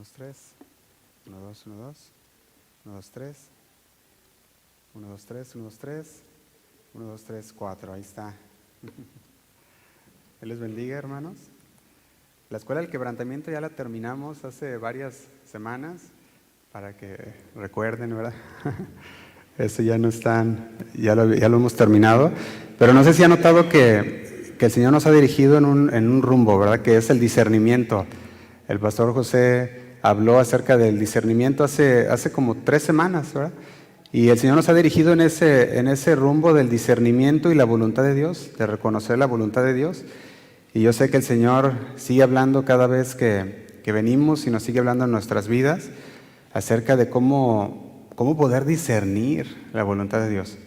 2, 3. 1, 2, 1, 2. 1, 2, 3. 1, 2, 3, 1, 2, 3. 1, 2, 3, 4. Ahí está. Él les bendiga, hermanos. La escuela del quebrantamiento ya la terminamos hace varias semanas, para que recuerden, ¿verdad? Eso ya no están, ya lo hemos terminado. Pero no sé si han notado que el Señor nos ha dirigido en un rumbo, ¿verdad? Que es el discernimiento. El pastor José habló acerca del discernimiento hace como 3 semanas, ¿verdad? Y el Señor nos ha dirigido en ese rumbo del discernimiento y la voluntad de Dios, de reconocer la voluntad de Dios. Y yo sé que el Señor sigue hablando cada vez que venimos y nos sigue hablando en nuestras vidas acerca de cómo poder discernir la voluntad de Dios,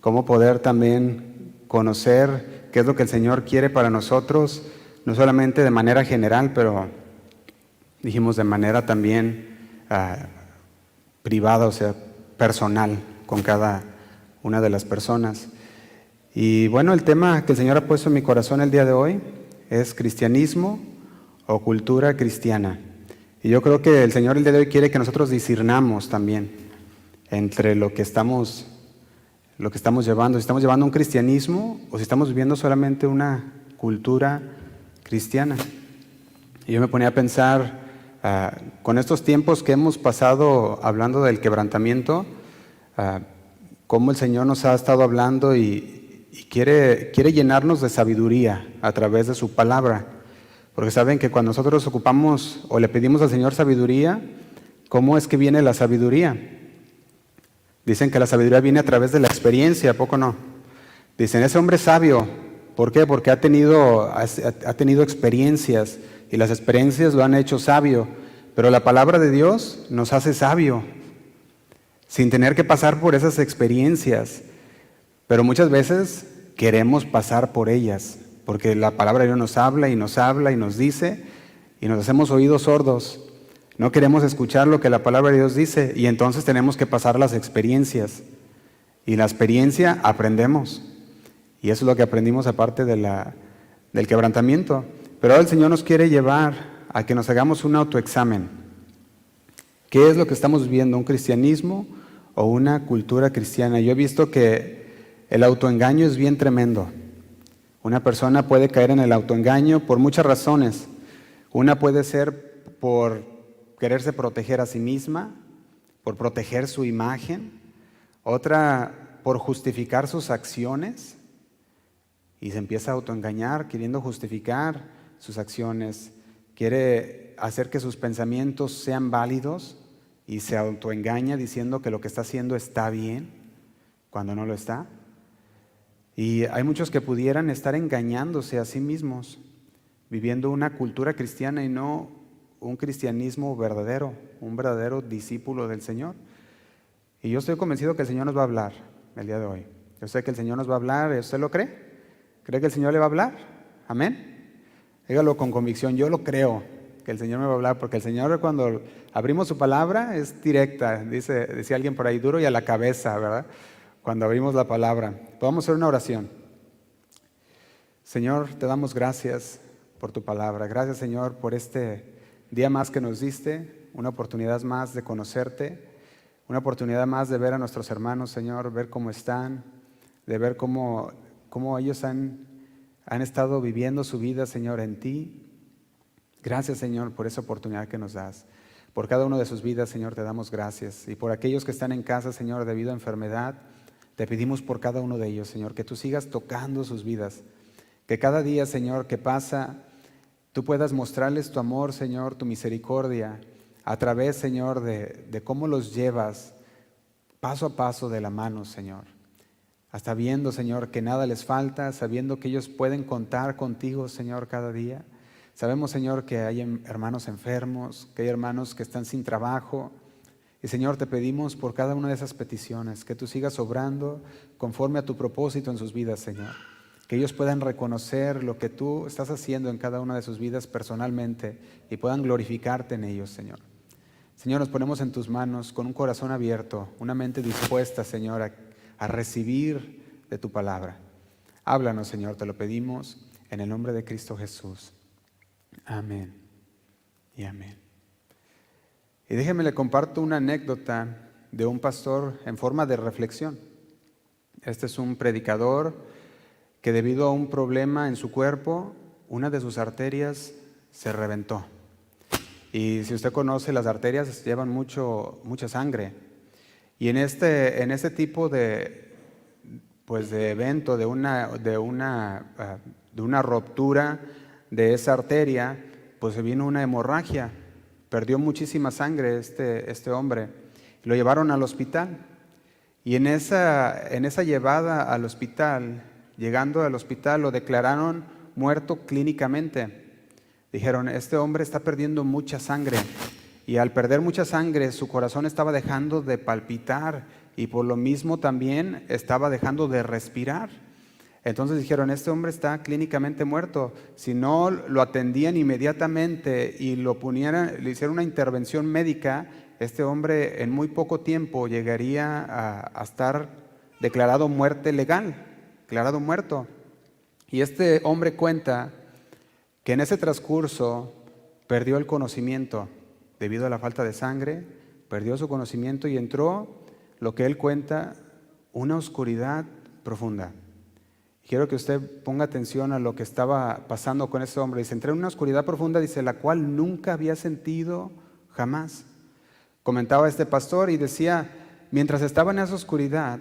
cómo poder también conocer qué es lo que el Señor quiere para nosotros, no solamente de manera general, pero dijimos de manera también privada, o sea, personal, con cada una de las personas. Y bueno, el tema que el Señor ha puesto en mi corazón el día de hoy es cristianismo o cultura cristiana. Y yo creo que el Señor el día de hoy quiere que nosotros discernamos también entre lo que estamos llevando, si estamos llevando un cristianismo o si estamos viviendo solamente una cultura cristiana. Y yo me ponía a pensar, con estos tiempos que hemos pasado hablando del quebrantamiento, cómo el Señor nos ha estado hablando y quiere llenarnos de sabiduría a través de su palabra. Porque saben que cuando nosotros ocupamos o le pedimos al Señor sabiduría, ¿cómo es que viene la sabiduría? Dicen que la sabiduría viene a través de la experiencia, ¿a poco no? Dicen, ese hombre es sabio. ¿Por qué? Porque ha tenido experiencias y las experiencias lo han hecho sabio. Pero la palabra de Dios nos hace sabio sin tener que pasar por esas experiencias. Pero muchas veces queremos pasar por ellas, porque la palabra de Dios nos habla y nos dice y nos hacemos oídos sordos. No queremos escuchar lo que la palabra de Dios dice y entonces tenemos que pasar las experiencias. Y la experiencia aprendemos. Y eso es lo que aprendimos aparte del quebrantamiento. Pero ahora el Señor nos quiere llevar a que nos hagamos un autoexamen. ¿Qué es lo que estamos viviendo? ¿Un cristianismo o una cultura cristiana? Yo he visto que el autoengaño es bien tremendo. Una persona puede caer en el autoengaño por muchas razones. Una puede ser por quererse proteger a sí misma, por proteger su imagen. Otra por justificar sus acciones. Y se empieza a autoengañar, queriendo justificar sus acciones. Quiere hacer que sus pensamientos sean válidos y se autoengaña diciendo que lo que está haciendo está bien, cuando no lo está. Y hay muchos que pudieran estar engañándose a sí mismos, viviendo una cultura cristiana y no un cristianismo verdadero, un verdadero discípulo del Señor. Y yo estoy convencido que el Señor nos va a hablar el día de hoy. Yo sé que el Señor nos va a hablar. ¿Usted lo cree? ¿Cree que el Señor le va a hablar? Amén. Dígalo con convicción. Yo lo creo, que el Señor me va a hablar, porque el Señor, cuando abrimos su palabra, es directa. Decía alguien por ahí, duro y a la cabeza, ¿verdad? Cuando abrimos la palabra. Vamos a hacer una oración. Señor, te damos gracias por tu palabra. Gracias, Señor, por este día más que nos diste, una oportunidad más de conocerte, una oportunidad más de ver a nuestros hermanos, Señor, ver cómo están, de ver cómo ellos han estado viviendo su vida, Señor, en ti. Gracias, Señor, por esa oportunidad que nos das. Por cada uno de sus vidas, Señor, te damos gracias. Y por aquellos que están en casa, Señor, debido a enfermedad, te pedimos por cada uno de ellos, Señor, que tú sigas tocando sus vidas. Que cada día, Señor, que pasa, tú puedas mostrarles tu amor, Señor, tu misericordia, a través, Señor, de cómo los llevas paso a paso de la mano, Señor. Hasta viendo, Señor, que nada les falta, sabiendo que ellos pueden contar contigo, Señor, cada día. Sabemos, Señor, que hay hermanos enfermos, que hay hermanos que están sin trabajo. Y, Señor, te pedimos por cada una de esas peticiones, que tú sigas obrando conforme a tu propósito en sus vidas, Señor. Que ellos puedan reconocer lo que tú estás haciendo en cada una de sus vidas personalmente y puedan glorificarte en ellos, Señor. Señor, nos ponemos en tus manos con un corazón abierto, una mente dispuesta, Señor, a recibir de tu palabra. Háblanos, Señor, te lo pedimos en el nombre de Cristo Jesús. Amén y amén. Y déjeme le comparto una anécdota de un pastor en forma de reflexión. Este es un predicador que debido a un problema en su cuerpo, una de sus arterias se reventó. Y si usted conoce, las arterias llevan mucha sangre. Y en este tipo de evento, de una ruptura de esa arteria, pues se vino una hemorragia. Perdió muchísima sangre este hombre. Lo llevaron al hospital. Y en esa llevada al hospital, llegando al hospital, lo declararon muerto clínicamente. Dijeron, este hombre está perdiendo mucha sangre. Y al perder mucha sangre, su corazón estaba dejando de palpitar y por lo mismo también estaba dejando de respirar. Entonces dijeron, este hombre está clínicamente muerto. Si no lo atendían inmediatamente y le hicieron una intervención médica, este hombre en muy poco tiempo llegaría a estar declarado muerte legal, declarado muerto. Y este hombre cuenta que en ese transcurso perdió el conocimiento debido a la falta de sangre, perdió su conocimiento y entró, lo que él cuenta, una oscuridad profunda. Quiero que usted ponga atención a lo que estaba pasando con ese hombre. Dice, entré en una oscuridad profunda, dice, la cual nunca había sentido jamás. Comentaba este pastor y decía, mientras estaba en esa oscuridad,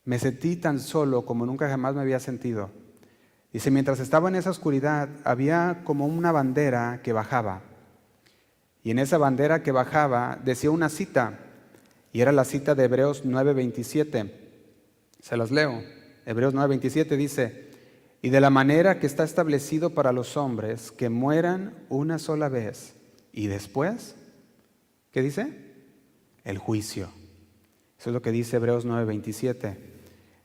me sentí tan solo como nunca jamás me había sentido. Dice, mientras estaba en esa oscuridad, había como una bandera que bajaba. Y en esa bandera que bajaba decía una cita, y era la cita de Hebreos 9:27. Se las leo. Hebreos 9:27 dice, y de la manera que está establecido para los hombres que mueran una sola vez, y después, ¿qué dice? El juicio. Eso es lo que dice Hebreos 9:27.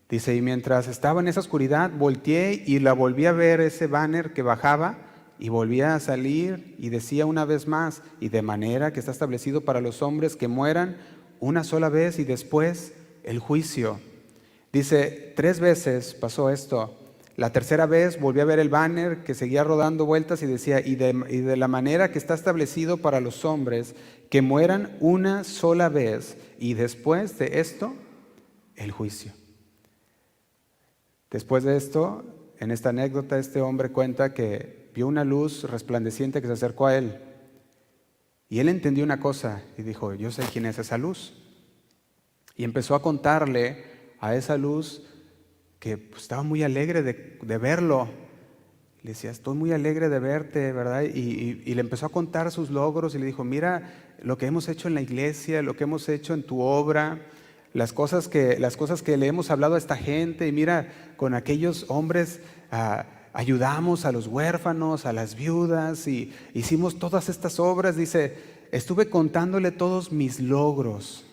Dice, y mientras estaba en esa oscuridad, volteé y la volví a ver ese banner que bajaba y volvía a salir y decía una vez más, y de manera que está establecido para los hombres que mueran una sola vez y después el juicio. Dice, 3 veces pasó esto. La tercera vez volví a ver el banner que seguía rodando vueltas y decía, y de la manera que está establecido para los hombres que mueran una sola vez y después de esto el juicio. Después de esto, en esta anécdota, este hombre cuenta que vio una luz resplandeciente que se acercó a él. Y él entendió una cosa y dijo, yo sé quién es esa luz. Y empezó a contarle a esa luz que estaba muy alegre de verlo. Le decía, estoy muy alegre de verte, ¿verdad? Y le empezó a contar sus logros y le dijo, mira lo que hemos hecho en la iglesia, lo que hemos hecho en tu obra, las cosas que le hemos hablado a esta gente, y mira, con aquellos hombres ayudamos a los huérfanos, a las viudas, y hicimos todas estas obras. Dice, estuve contándole todos mis logros.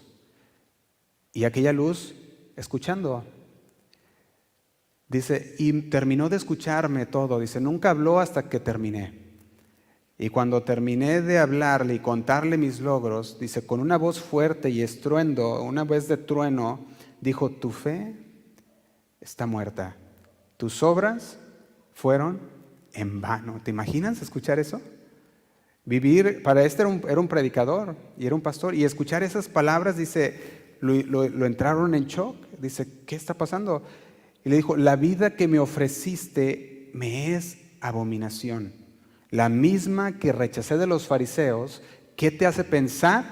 Y aquella luz, escuchando. Dice, y terminó de escucharme todo. Dice, nunca habló hasta que terminé. Y cuando terminé de hablarle y contarle mis logros, dice, con una voz fuerte y estruendo, una voz de trueno, dijo, tu fe está muerta, tus obras fueron en vano. ¿Te imaginas escuchar eso? Vivir, para este era un predicador y era un pastor, y escuchar esas palabras, dice, lo entraron en shock. Dice, ¿qué está pasando? Y le dijo, la vida que me ofreciste me es abominación. La misma que rechacé de los fariseos, ¿qué te hace pensar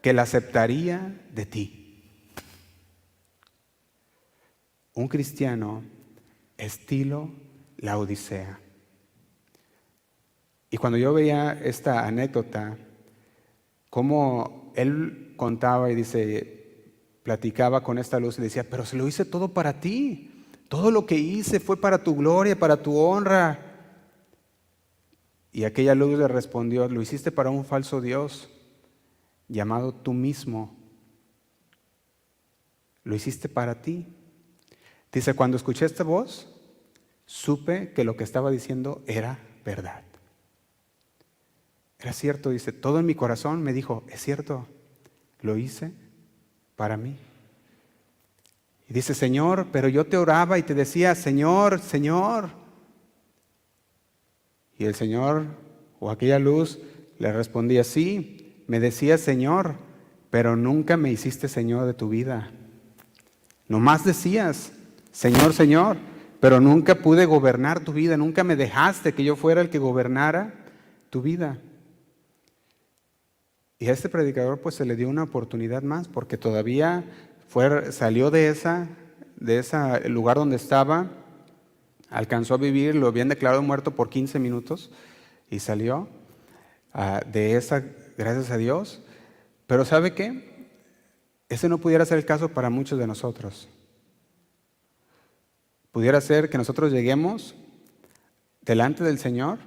que la aceptaría de ti? Un cristiano estilo la Odisea. Y cuando yo veía esta anécdota, cómo él contaba y dice, platicaba con esta luz y decía, pero se lo hice todo para ti. Todo lo que hice fue para tu gloria, para tu honra. Y aquella luz le respondió, lo hiciste para un falso Dios llamado tú mismo. Lo hiciste para ti. Dice, cuando escuché esta voz, supe que lo que estaba diciendo era verdad. Era cierto, dice, todo en mi corazón me dijo, es cierto, lo hice para mí. Y dice, Señor, pero yo te oraba y te decía, Señor, Señor. Y el Señor, o aquella luz, le respondía, sí, me decías Señor, pero nunca me hiciste Señor de tu vida. Nomás decías, Señor, Señor, pero nunca pude gobernar tu vida, nunca me dejaste que yo fuera el que gobernara tu vida. Y a este predicador pues se le dio una oportunidad más, porque todavía salió de ese lugar donde estaba, alcanzó a vivir, lo habían declarado muerto por 15 minutos y salió de esa, gracias a Dios. Pero ¿sabe qué? Ese no pudiera ser el caso para muchos de nosotros. Pudiera ser que nosotros lleguemos delante del Señor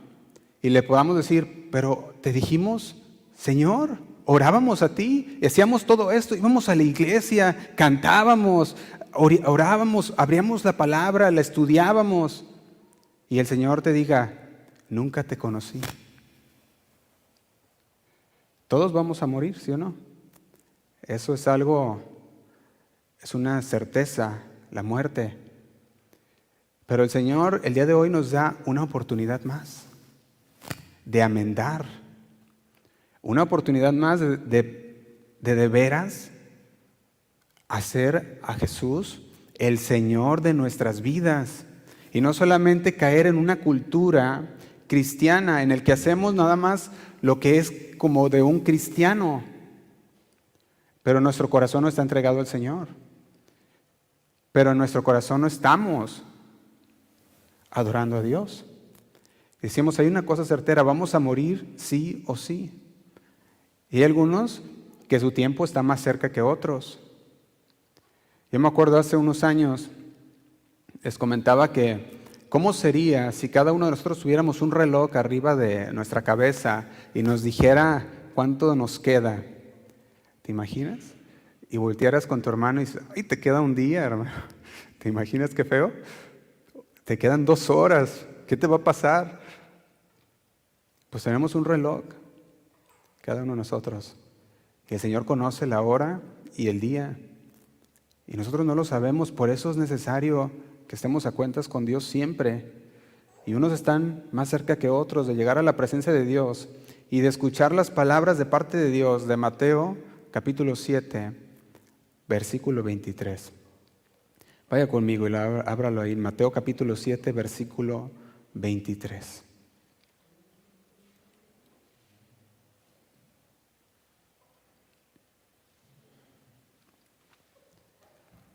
y le podamos decir, pero te dijimos, Señor, orábamos a ti, hacíamos todo esto, íbamos a la iglesia, cantábamos, orábamos, abríamos la palabra, la estudiábamos, y el Señor te diga, nunca te conocí. Todos vamos a morir, ¿sí o no? Eso es algo, es una certeza, la muerte. Pero el Señor el día de hoy nos da una oportunidad más de amendar, una oportunidad más de veras hacer a Jesús el Señor de nuestras vidas y no solamente caer en una cultura cristiana en el que hacemos nada más lo que es como de un cristiano, pero nuestro corazón no está entregado al Señor, pero en nuestro corazón no estamos adorando a Dios. Decimos, hay una cosa certera, vamos a morir sí o sí. Y hay algunos que su tiempo está más cerca que otros. Yo me acuerdo hace unos años, les comentaba que cómo sería si cada uno de nosotros tuviéramos un reloj arriba de nuestra cabeza y nos dijera cuánto nos queda. ¿Te imaginas? Y voltearas con tu hermano y dices, ay, te queda un día, hermano. ¿Te imaginas qué feo? Te quedan 2 horas, ¿qué te va a pasar? Pues tenemos un reloj, cada uno de nosotros. Y el Señor conoce la hora y el día. Y nosotros no lo sabemos, por eso es necesario que estemos a cuentas con Dios siempre. Y unos están más cerca que otros de llegar a la presencia de Dios y de escuchar las palabras de parte de Dios de Mateo capítulo 7, versículo 23. Vaya conmigo y ábralo ahí, Mateo capítulo 7, versículo 23.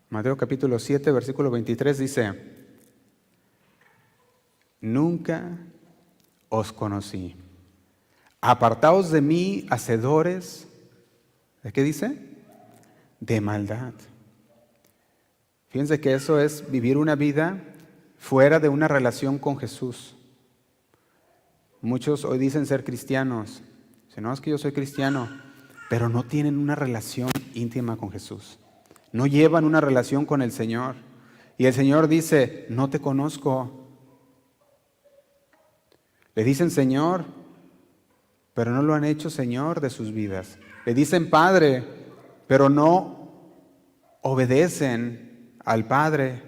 Mateo capítulo 7, versículo 23 dice, nunca os conocí. Apartaos de mí, hacedores, ¿de qué dice? De maldad. Fíjense que eso es vivir una vida fuera de una relación con Jesús. Muchos hoy dicen ser cristianos. Dicen, no, es que yo soy cristiano, pero no tienen una relación íntima con Jesús. No llevan una relación con el Señor. Y el Señor dice, no te conozco. Le dicen Señor, pero no lo han hecho Señor de sus vidas. Le dicen Padre, pero no obedecen al Padre.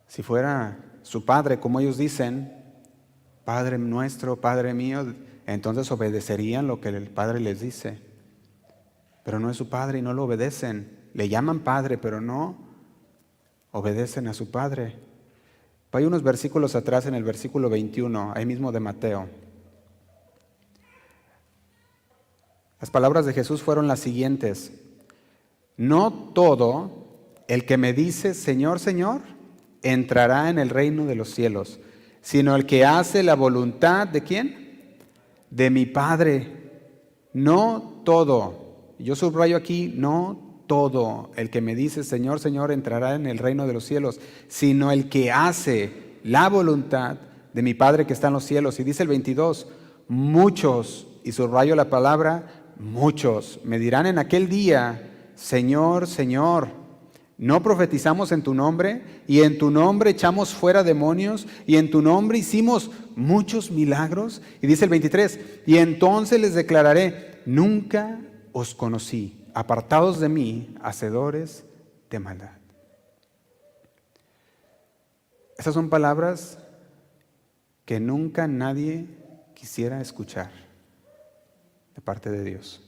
Si fuera su Padre, como ellos dicen, Padre nuestro, Padre mío, entonces obedecerían lo que el Padre les dice. Pero no es su Padre y no lo obedecen. Le llaman Padre, pero no obedecen a su Padre. Hay unos versículos atrás en el versículo 21, ahí mismo de Mateo. Las palabras de Jesús fueron las siguientes. No todo el que me dice, Señor, Señor, entrará en el reino de los cielos, sino el que hace la voluntad ¿de quién? De mi Padre. No todo. Yo subrayo aquí, no todo el que me dice, Señor, Señor, entrará en el reino de los cielos, sino el que hace la voluntad de mi Padre que está en los cielos. Y dice el 22, muchos, y subrayo la palabra, muchos, me dirán en aquel día, Señor, Señor, ¿no profetizamos en tu nombre? Y en tu nombre echamos fuera demonios, y en tu nombre hicimos muchos milagros. Y dice el 23, y entonces les declararé, nunca os conocí, apartados de mí, hacedores de maldad. Esas son palabras que nunca nadie quisiera escuchar de parte de Dios.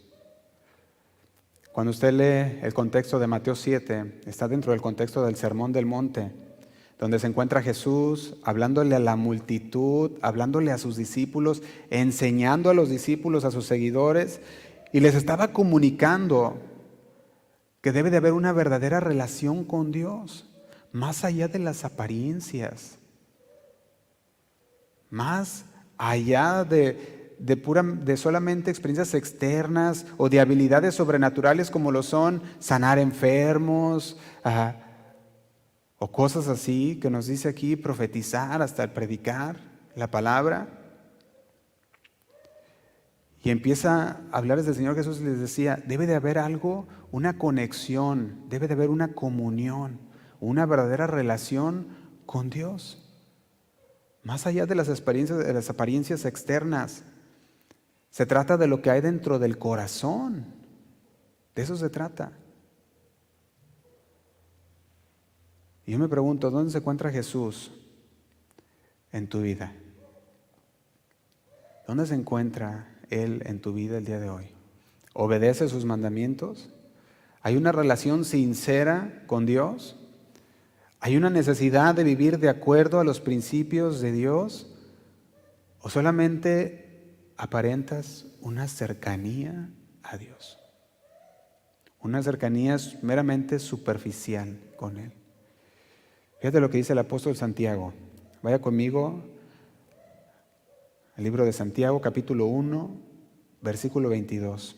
Cuando usted lee el contexto de Mateo 7, está dentro del contexto del Sermón del Monte, donde se encuentra Jesús hablándole a la multitud, hablándole a sus discípulos, enseñando a los discípulos, a sus seguidores, y les estaba comunicando que debe de haber una verdadera relación con Dios, más allá de las apariencias, más allá de solamente experiencias externas o de habilidades sobrenaturales como lo son sanar enfermos, o cosas así que nos dice aquí, profetizar hasta el predicar la palabra. Y empieza a hablarles del Señor Jesús y les decía, debe de haber algo, una conexión, debe de haber una comunión, una verdadera relación con Dios. Más allá de las apariencias externas, se trata de lo que hay dentro del corazón. De eso se trata. Y yo me pregunto, ¿dónde se encuentra Jesús en tu vida? ¿Dónde se encuentra Él en tu vida el día de hoy? ¿Obedece sus mandamientos? ¿Hay una relación sincera con Dios? ¿Hay una necesidad de vivir de acuerdo a los principios de Dios? ¿O solamente aparentas una cercanía a Dios? Una cercanía meramente superficial con Él. Fíjate lo que dice el apóstol Santiago. Vaya conmigo al libro de Santiago, capítulo 1, versículo 22.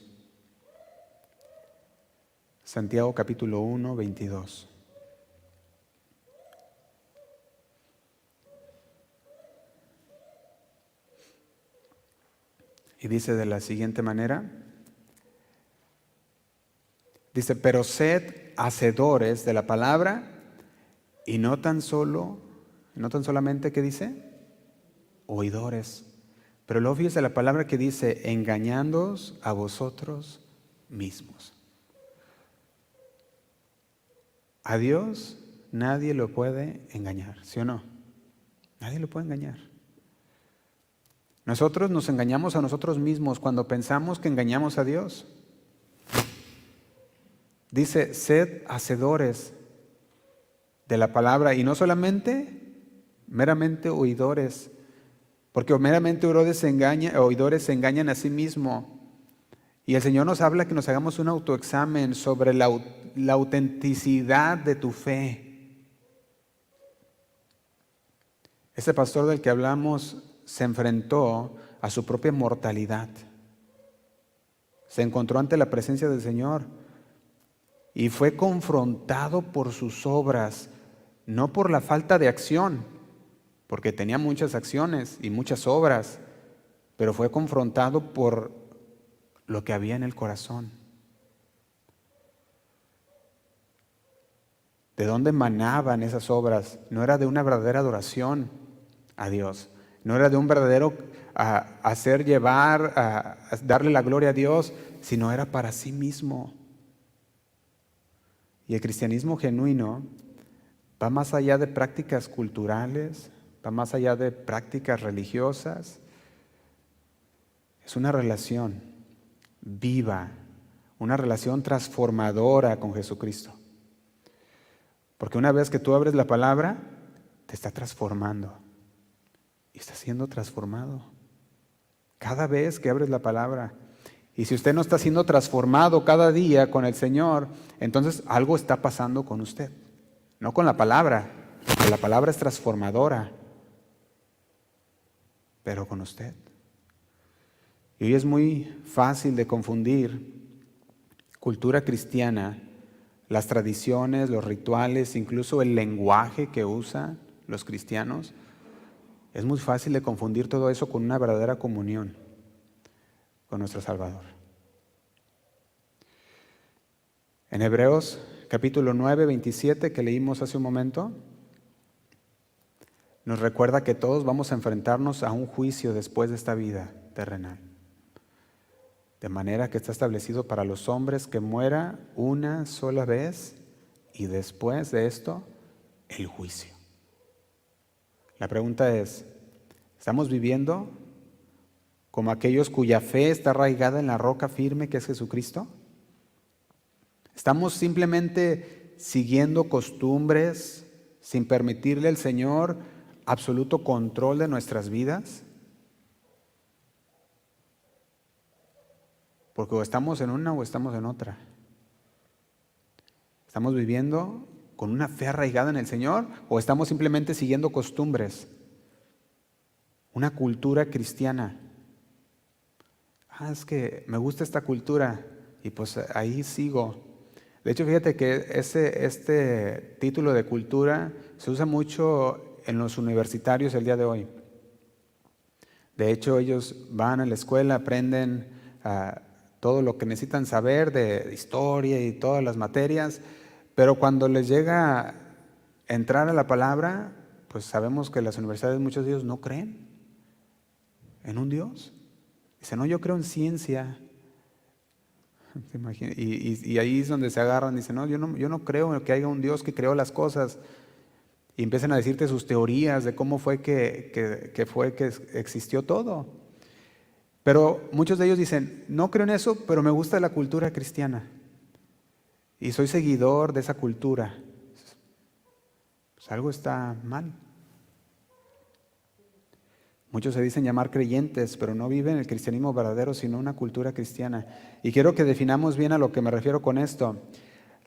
Santiago, capítulo 1, 22. Y dice de la siguiente manera. Dice, pero sed hacedores de la palabra y no tan solamente, ¿qué dice? Oidores. Pero luego fíjese la palabra que dice, engañándoos a vosotros mismos. A Dios nadie lo puede engañar, ¿sí o no? Nadie lo puede engañar. Nosotros nos engañamos a nosotros mismos cuando pensamos que engañamos a Dios. Dice, sed hacedores de la palabra y no solamente meramente oidores, porque meramente oidores se engañan a sí mismos. Y el Señor nos habla que nos hagamos un autoexamen sobre la autenticidad de tu fe. Ese pastor del que hablamos se enfrentó a su propia mortalidad. Se encontró ante la presencia del Señor y fue confrontado por sus obras, no por la falta de acción, porque tenía muchas acciones y muchas obras, pero fue confrontado por lo que había en el corazón. ¿De dónde emanaban esas obras? No era de una verdadera adoración a Dios, no era de un verdadero hacer llevar, a darle la gloria a Dios, sino era para sí mismo. Y el cristianismo genuino va más allá de prácticas culturales, va más allá de prácticas religiosas. Es una relación viva, una relación transformadora con Jesucristo. Porque una vez que tú abres la palabra, te está transformando. Y está siendo transformado. Cada vez que abres la palabra. Y si usted no está siendo transformado cada día con el Señor, entonces algo está pasando con usted. No con la palabra, porque la palabra es transformadora, pero con usted. Y hoy es muy fácil de confundir cultura cristiana, las tradiciones, los rituales, incluso el lenguaje que usan los cristianos. Es muy fácil de confundir todo eso con una verdadera comunión con nuestro Salvador. En Hebreos capítulo 9, 27, que leímos hace un momento, nos recuerda que todos vamos a enfrentarnos a un juicio después de esta vida terrenal. De manera que está establecido para los hombres que muera una sola vez y después de esto, el juicio. La pregunta es, ¿estamos viviendo como aquellos cuya fe está arraigada en la roca firme que es Jesucristo? ¿Estamos simplemente siguiendo costumbres sin permitirle al Señor absoluto control de nuestras vidas? Porque o estamos en una o estamos en otra. ¿Estamos viviendo con una fe arraigada en el Señor o estamos simplemente siguiendo costumbres? Una cultura cristiana. Es que me gusta esta cultura y pues ahí sigo. De hecho, fíjate que este título de cultura se usa mucho en los universitarios el día de hoy. De hecho, ellos van a la escuela, aprenden todo lo que necesitan saber de historia y todas las materias, pero cuando les llega a entrar a la palabra, pues sabemos que las universidades, muchos de ellos no creen en un Dios. Dicen, no, yo creo en ciencia. Y ahí es donde se agarran, dicen, no, yo no creo que haya un Dios que creó las cosas. Y empiezan a decirte sus teorías de cómo fue que existió todo. Pero muchos de ellos dicen, no creo en eso, pero me gusta la cultura cristiana. Y soy seguidor de esa cultura. Pues algo está mal. Muchos se dicen llamar creyentes, pero no viven el cristianismo verdadero, sino una cultura cristiana. Y quiero que definamos bien a lo que me refiero con esto.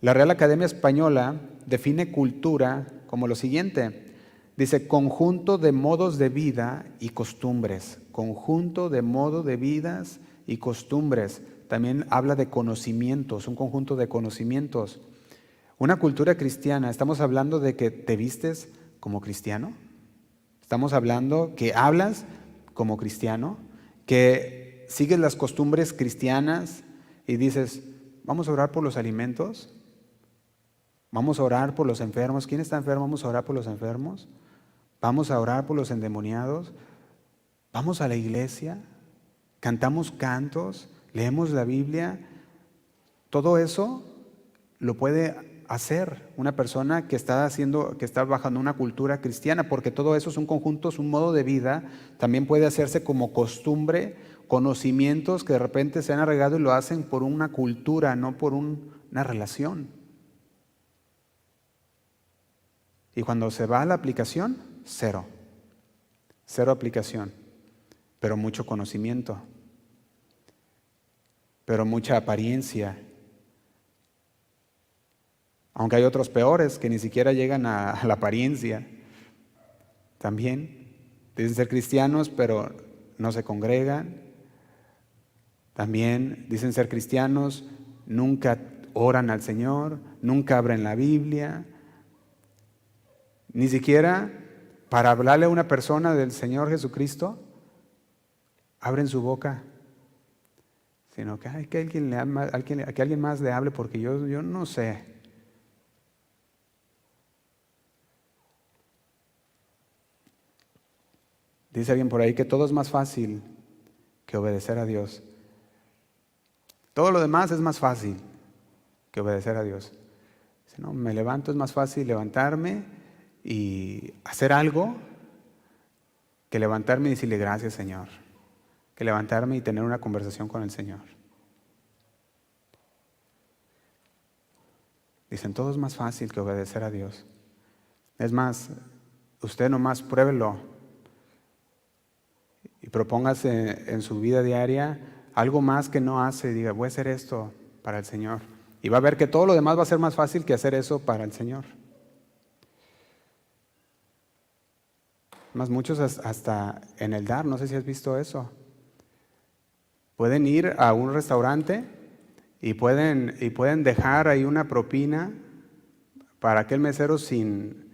La Real Academia Española define cultura como lo siguiente. Dice, conjunto de modos de vida y costumbres. Conjunto de modos de vidas y costumbres. También habla de conocimientos, un conjunto de conocimientos. Una cultura cristiana, estamos hablando de que te vistes como cristiano. Estamos hablando que hablas como cristiano, que sigues las costumbres cristianas y dices, vamos a orar por los alimentos, vamos a orar por los enfermos. ¿Quién está enfermo? Vamos a orar por los enfermos. Vamos a orar por los endemoniados. Vamos a la iglesia, cantamos cantos, leemos la Biblia. Todo eso lo puede hacer una persona que está bajando una cultura cristiana, porque todo eso es un conjunto, es un modo de vida. También puede hacerse como costumbre, conocimientos que de repente se han arraigado y lo hacen por una cultura, no por una relación. Y cuando se va a la aplicación, cero aplicación, pero mucho conocimiento, pero mucha apariencia. Aunque hay otros peores que ni siquiera llegan a la apariencia. También dicen ser cristianos, pero no se congregan. También dicen ser cristianos, nunca oran al Señor, nunca abren la Biblia. Ni siquiera para hablarle a una persona del Señor Jesucristo, abren su boca. Sino que hay que alguien más le hable porque yo no sé. Dice alguien por ahí que todo es más fácil que obedecer a Dios. Todo lo demás es más fácil que obedecer a Dios. Si no, me levanto, es más fácil levantarme y hacer algo que levantarme y decirle gracias, Señor. Que levantarme y tener una conversación con el Señor. Dicen, todo es más fácil que obedecer a Dios. Es más, usted nomás pruébelo. Y propóngase en su vida diaria algo más que no hace. Diga, voy a hacer esto para el Señor. Y va a ver que todo lo demás va a ser más fácil que hacer eso para el Señor. Más muchos hasta en el dar, no sé si has visto eso. Pueden ir a un restaurante y pueden dejar ahí una propina para aquel mesero sin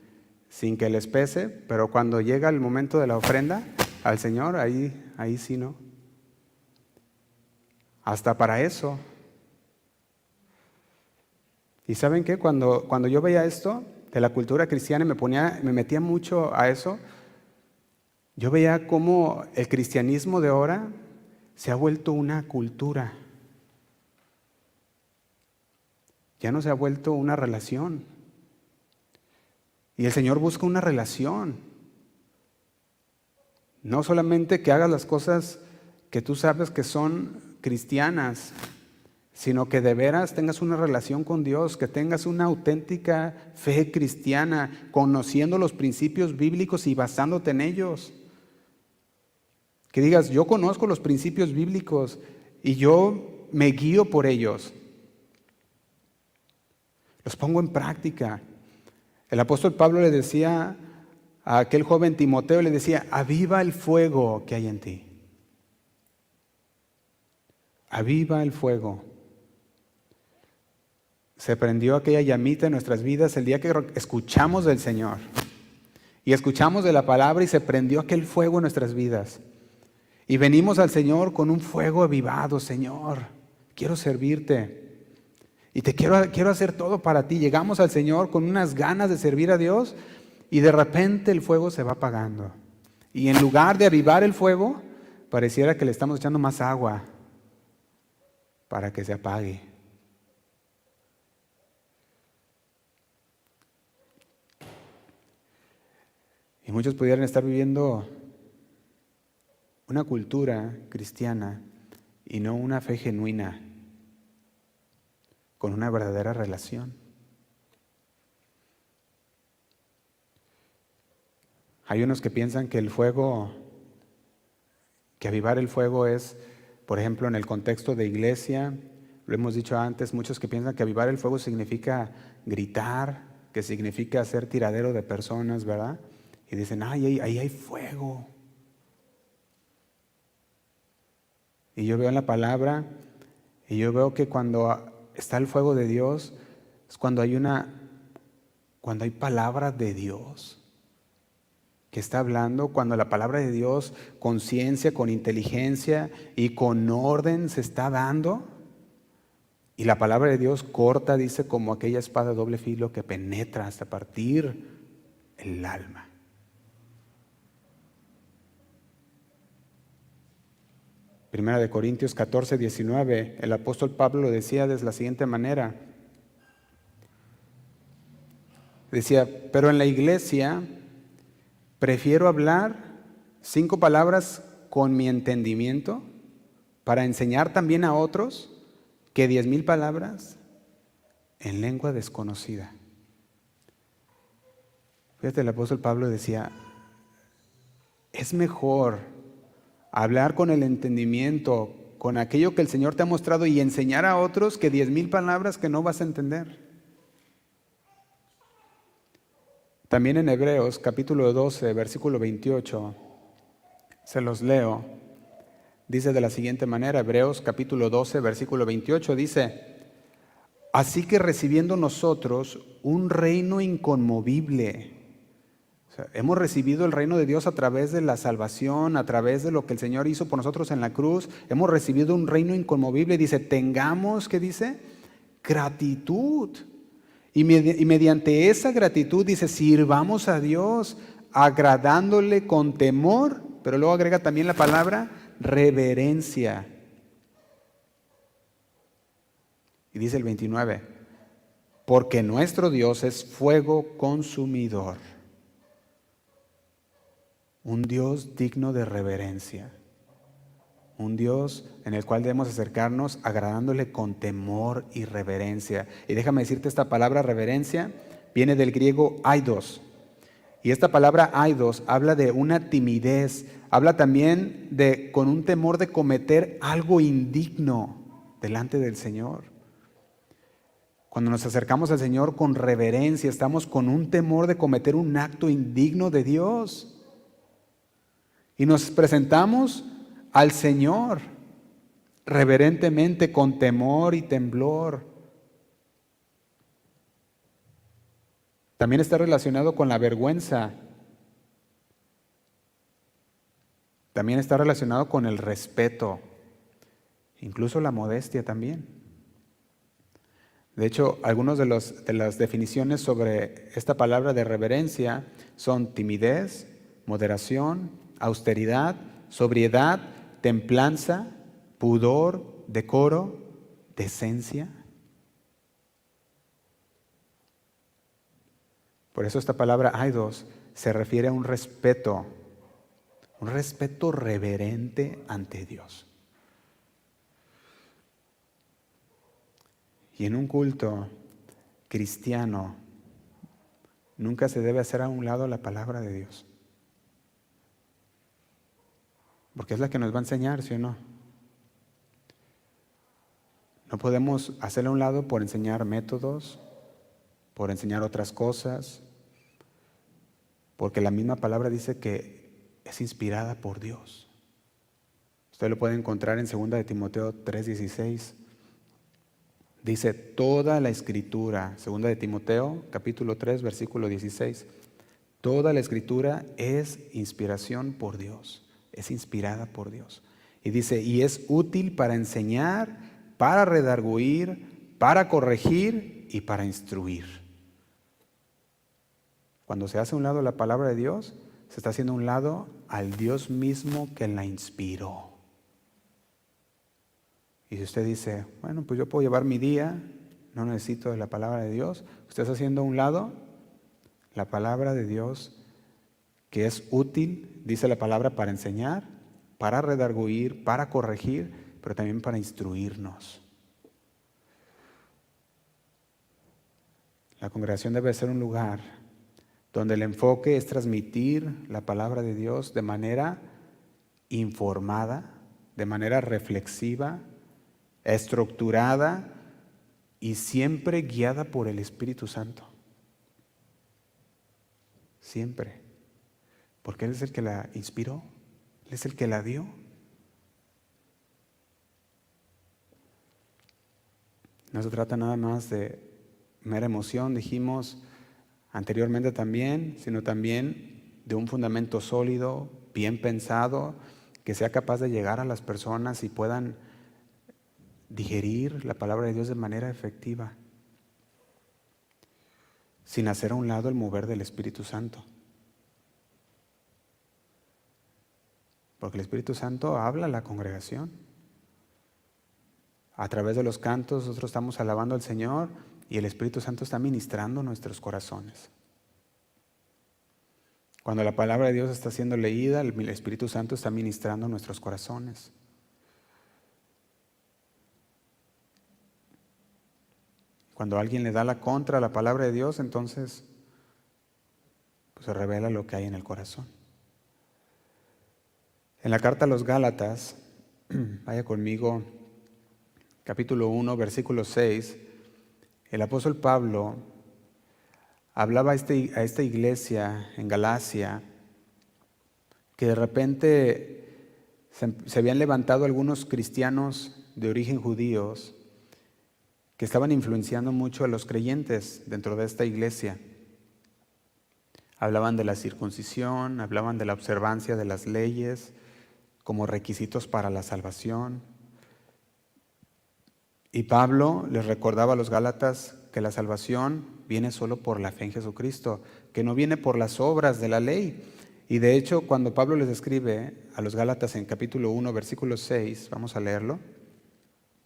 que les pese, pero cuando llega el momento de la ofrenda al Señor, ahí sí no. Hasta para eso. ¿Y saben qué? Cuando yo veía esto de la cultura cristiana y me metía mucho a eso, yo veía cómo el cristianismo de ahora se ha vuelto una cultura. Ya no se ha vuelto una relación. Y el Señor busca una relación. No solamente que hagas las cosas que tú sabes que son cristianas, sino que de veras tengas una relación con Dios, que tengas una auténtica fe cristiana, conociendo los principios bíblicos y basándote en ellos. Que digas, yo conozco los principios bíblicos y yo me guío por ellos. Los pongo en práctica. El apóstol Pablo le decía a aquel joven Timoteo, le decía, aviva el fuego que hay en ti. Aviva el fuego. Se prendió aquella llamita en nuestras vidas el día que escuchamos del Señor. Y escuchamos de la palabra y se prendió aquel fuego en nuestras vidas. Y venimos al Señor con un fuego avivado. Señor, quiero servirte. Y quiero hacer todo para ti. Llegamos al Señor con unas ganas de servir a Dios y de repente el fuego se va apagando. Y en lugar de avivar el fuego, pareciera que le estamos echando más agua para que se apague. Y muchos pudieran estar viviendo una cultura cristiana y no una fe genuina, con una verdadera relación. Hay unos que piensan que que avivar el fuego es, por ejemplo, en el contexto de iglesia, lo hemos dicho antes, muchos que piensan que avivar el fuego significa gritar, que significa hacer tiradero de personas, ¿verdad? Y dicen, ahí hay fuego. Y yo veo en la palabra, y yo veo que cuando está el fuego de Dios, es cuando hay palabra de Dios que está hablando, cuando la palabra de Dios con ciencia, con inteligencia y con orden se está dando. Y la palabra de Dios corta, dice, como aquella espada de doble filo que penetra hasta partir el alma. Primera de Corintios 14, 19, el apóstol Pablo lo decía de la siguiente manera. Decía, pero en la iglesia prefiero hablar 5 palabras con mi entendimiento para enseñar también a otros que 10,000 palabras en lengua desconocida. Fíjate, el apóstol Pablo decía, es mejor hablar con el entendimiento, con aquello que el Señor te ha mostrado y enseñar a otros que 10,000 palabras que no vas a entender. También en Hebreos capítulo 12, versículo 28, se los leo, dice de la siguiente manera, Hebreos capítulo 12, versículo 28, dice, así que recibiendo nosotros un reino inconmovible, hemos recibido el reino de Dios a través de la salvación, a través de lo que el Señor hizo por nosotros en la cruz. Hemos recibido un reino inconmovible. Dice, tengamos, ¿qué dice? Gratitud. Y mediante esa gratitud, dice, sirvamos a Dios agradándole con temor, pero luego agrega también la palabra reverencia. Y dice el 29, porque nuestro Dios es fuego consumidor. Un Dios digno de reverencia, un Dios en el cual debemos acercarnos agradándole con temor y reverencia. Y déjame decirte, esta palabra reverencia viene del griego aidos. Y esta palabra aidos habla de una timidez, habla también de con un temor de cometer algo indigno delante del Señor. Cuando nos acercamos al Señor con reverencia, estamos con un temor de cometer un acto indigno de Dios. Y nos presentamos al Señor reverentemente, con temor y temblor. También está relacionado con la vergüenza. También está relacionado con el respeto, incluso la modestia también. De hecho, algunas de las definiciones sobre esta palabra de reverencia son timidez, moderación, austeridad, sobriedad, templanza, pudor, decoro, decencia. Por eso esta palabra aidos se refiere a un respeto un respeto reverente ante Dios. Y en un culto cristiano nunca se debe hacer a un lado la palabra de Dios, porque es la que nos va a enseñar, ¿sí o no? No podemos hacerla a un lado por enseñar métodos, por enseñar otras cosas, porque la misma palabra dice que es inspirada por Dios. Usted lo puede encontrar en 2 de Timoteo 3:16. Dice toda la escritura, 2 de Timoteo capítulo 3 versículo 16, toda la escritura es inspiración por Dios, es inspirada por Dios. Y dice, y es útil para enseñar, para redarguir, para corregir y para instruir. Cuando se hace a un lado la palabra de Dios, se está haciendo a un lado al Dios mismo que la inspiró. Y si usted dice, bueno, pues yo puedo llevar mi día, no necesito de la palabra de Dios, usted está haciendo a un lado la palabra de Dios que es útil, dice la palabra, para enseñar, para redarguir, para corregir, pero también para instruirnos. La congregación debe ser un lugar donde el enfoque es transmitir la palabra de Dios de manera informada, de manera reflexiva, estructurada y siempre guiada por el Espíritu Santo. Siempre. Porque Él es el que la inspiró, Él es el que la dio. No se trata nada más de mera emoción, dijimos anteriormente también, sino también de un fundamento sólido, bien pensado, que sea capaz de llegar a las personas y puedan digerir la palabra de Dios de manera efectiva, sin hacer a un lado el mover del Espíritu Santo. Porque el Espíritu Santo habla a la congregación. A través de los cantos nosotros estamos alabando al Señor y el Espíritu Santo está ministrando nuestros corazones. Cuando la palabra de Dios está siendo leída, el Espíritu Santo está ministrando nuestros corazones. Cuando alguien le da la contra a la palabra de Dios, entonces pues, se revela lo que hay en el corazón. En la carta a los Gálatas, vaya conmigo, capítulo 1, versículo 6, el apóstol Pablo hablaba a esta iglesia en Galacia que de repente se habían levantado algunos cristianos de origen judíos que estaban influenciando mucho a los creyentes dentro de esta iglesia. Hablaban de la circuncisión, hablaban de la observancia de las leyes como requisitos para la salvación. Y Pablo les recordaba a los Gálatas que la salvación viene solo por la fe en Jesucristo, que no viene por las obras de la ley. Y de hecho, cuando Pablo les escribe a los Gálatas en capítulo 1, versículo 6, vamos a leerlo,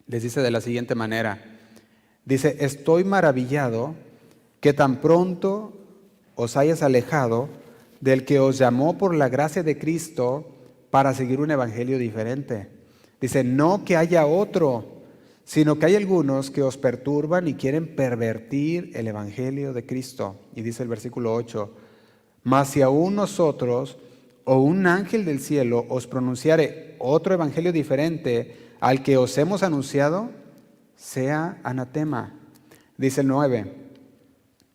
les dice de la siguiente manera, dice, estoy maravillado que tan pronto os hayas alejado del que os llamó por la gracia de Cristo para seguir un evangelio diferente. Dice, no que haya otro, sino que hay algunos que os perturban y quieren pervertir el evangelio de Cristo. Y dice el versículo 8, mas si aún nosotros o un ángel del cielo os pronunciare otro evangelio diferente al que os hemos anunciado, sea anatema. Dice el 9,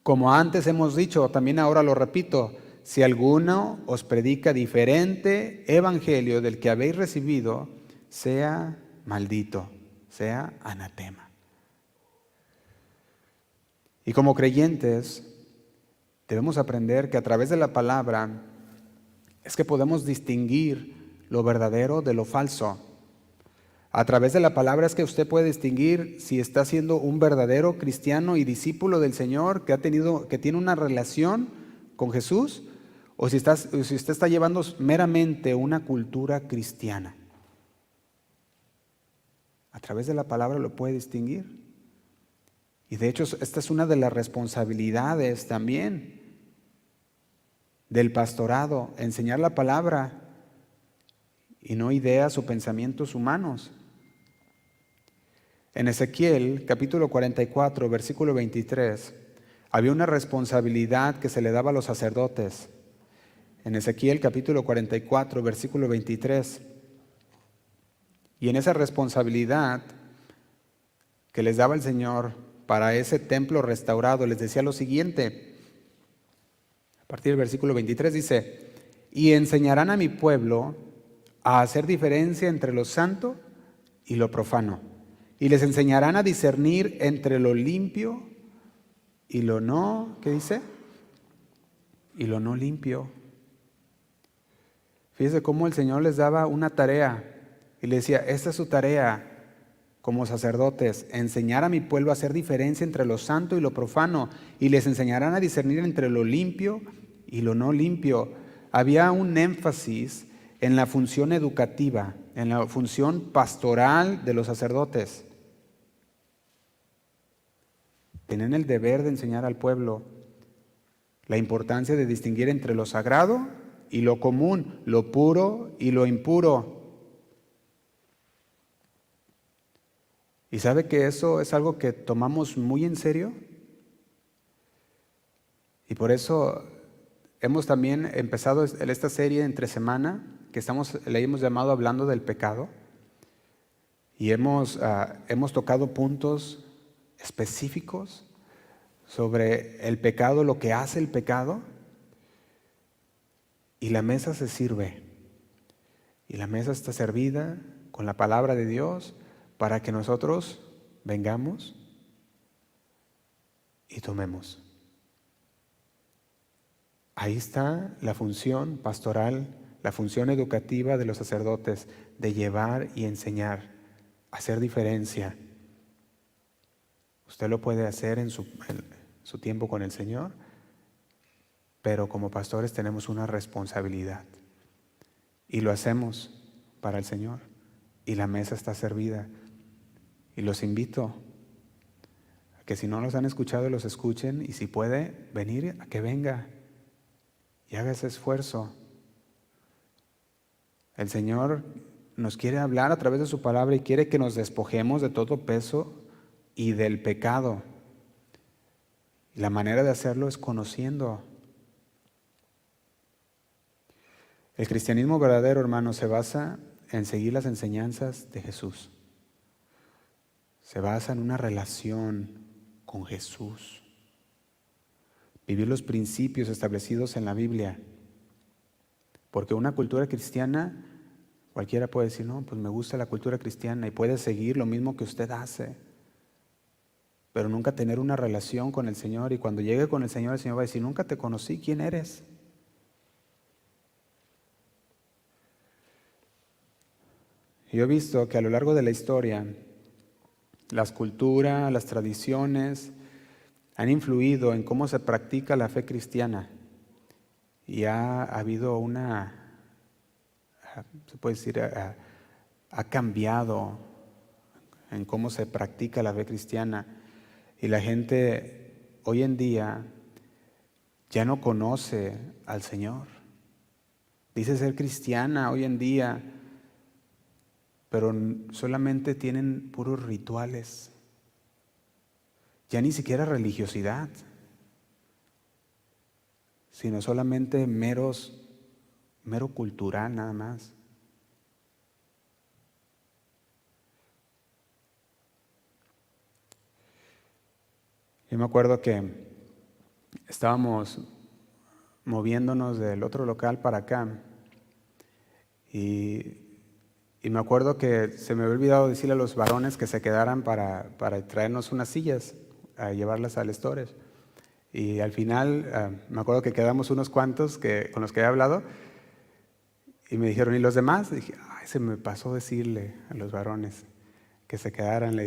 como antes hemos dicho, también ahora lo repito, si alguno os predica diferente evangelio del que habéis recibido, sea maldito, sea anatema. Y como creyentes, debemos aprender que a través de la palabra es que podemos distinguir lo verdadero de lo falso. A través de la palabra es que usted puede distinguir si está siendo un verdadero cristiano y discípulo del Señor que tiene una relación con Jesús, o si usted está llevando meramente una cultura cristiana. A través de la palabra lo puede distinguir. Y de hecho esta es una de las responsabilidades también del pastorado, enseñar la palabra y no ideas o pensamientos humanos. En Ezequiel, capítulo 44, versículo 23, había una responsabilidad que se le daba a los sacerdotes. En Ezequiel, capítulo 44, versículo 23. Y en esa responsabilidad que les daba el Señor para ese templo restaurado, les decía lo siguiente. A partir del versículo 23 dice: y enseñarán a mi pueblo a hacer diferencia entre lo santo y lo profano, y les enseñarán a discernir entre lo limpio y lo no, ¿qué dice? Y lo no limpio. Fíjese cómo el Señor les daba una tarea y le decía: esta es su tarea como sacerdotes, enseñar a mi pueblo a hacer diferencia entre lo santo y lo profano, y les enseñarán a discernir entre lo limpio y lo no limpio. Había un énfasis en la función educativa, en la función pastoral de los sacerdotes. Tenían el deber de enseñar al pueblo la importancia de distinguir entre lo sagrado y lo común, lo puro y lo impuro. ¿Y sabe que eso es algo que tomamos muy en serio? Y por eso hemos también empezado esta serie entre semana que le hemos llamado Hablando del Pecado, y hemos tocado puntos específicos sobre el pecado, lo que hace el pecado, y la mesa se sirve. Y la mesa está servida con la palabra de Dios para que nosotros vengamos y tomemos. Ahí está la función pastoral, la función educativa de los sacerdotes, de llevar y enseñar, hacer diferencia. Usted lo puede hacer en su tiempo con el Señor, pero como pastores tenemos una responsabilidad y lo hacemos para el Señor, y la mesa está servida. Y los invito a que, si no los han escuchado, los escuchen, y si puede venir, a que venga y haga ese esfuerzo. El Señor nos quiere hablar a través de su palabra y quiere que nos despojemos de todo peso y del pecado. Y la manera de hacerlo es conociendo. El cristianismo verdadero, hermano, se basa en seguir las enseñanzas de Jesús. Se basa en una relación con Jesús. Vivir los principios establecidos en la Biblia. Porque una cultura cristiana, cualquiera puede decir: no, pues me gusta la cultura cristiana, y puede seguir lo mismo que usted hace, pero nunca tener una relación con el Señor. Y cuando llegue con el Señor va a decir: nunca te conocí, ¿quién eres? Yo he visto que a lo largo de la historia, las culturas, las tradiciones han influido en cómo se practica la fe cristiana, y ha habido se puede decir, ha cambiado en cómo se practica la fe cristiana, y la gente hoy en día ya no conoce al Señor. Dice ser cristiana hoy en día, pero solamente tienen puros rituales, ya ni siquiera religiosidad, sino solamente mero cultural nada más. Yo me acuerdo que estábamos moviéndonos del otro local para acá, y me acuerdo que se me había olvidado decirle a los varones que se quedaran para traernos unas sillas, a llevarlas al storage. Y al final me acuerdo que quedamos unos cuantos con los que había hablado, y me dijeron: ¿y los demás? Y dije: ay, se me pasó decirle a los varones que se quedaran.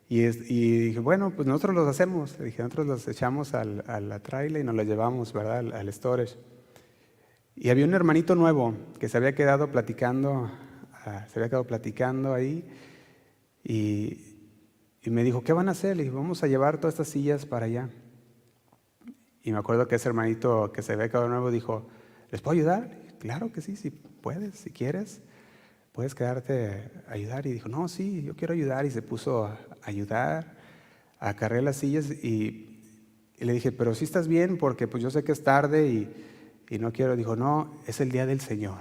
Y dije: bueno, pues nosotros los hacemos. Le dije: nosotros los echamos a la trailer y nos los llevamos, ¿verdad?, al storage. Y había un hermanito nuevo que se había quedado platicando ahí, y me dijo: ¿qué van a hacer? Le dije: vamos a llevar todas estas sillas para allá. Y me acuerdo que ese hermanito que se había quedado nuevo dijo: ¿les puedo ayudar? Le dije: claro que sí, si puedes, si quieres. ¿puedes quedarte a ayudar? Y dijo, no, sí, yo quiero ayudar. Y se puso a ayudar, a cargar las sillas. Y le dije, pero sí estás bien, porque pues yo sé que es tarde y no quiero. Dijo, no, es el día del Señor.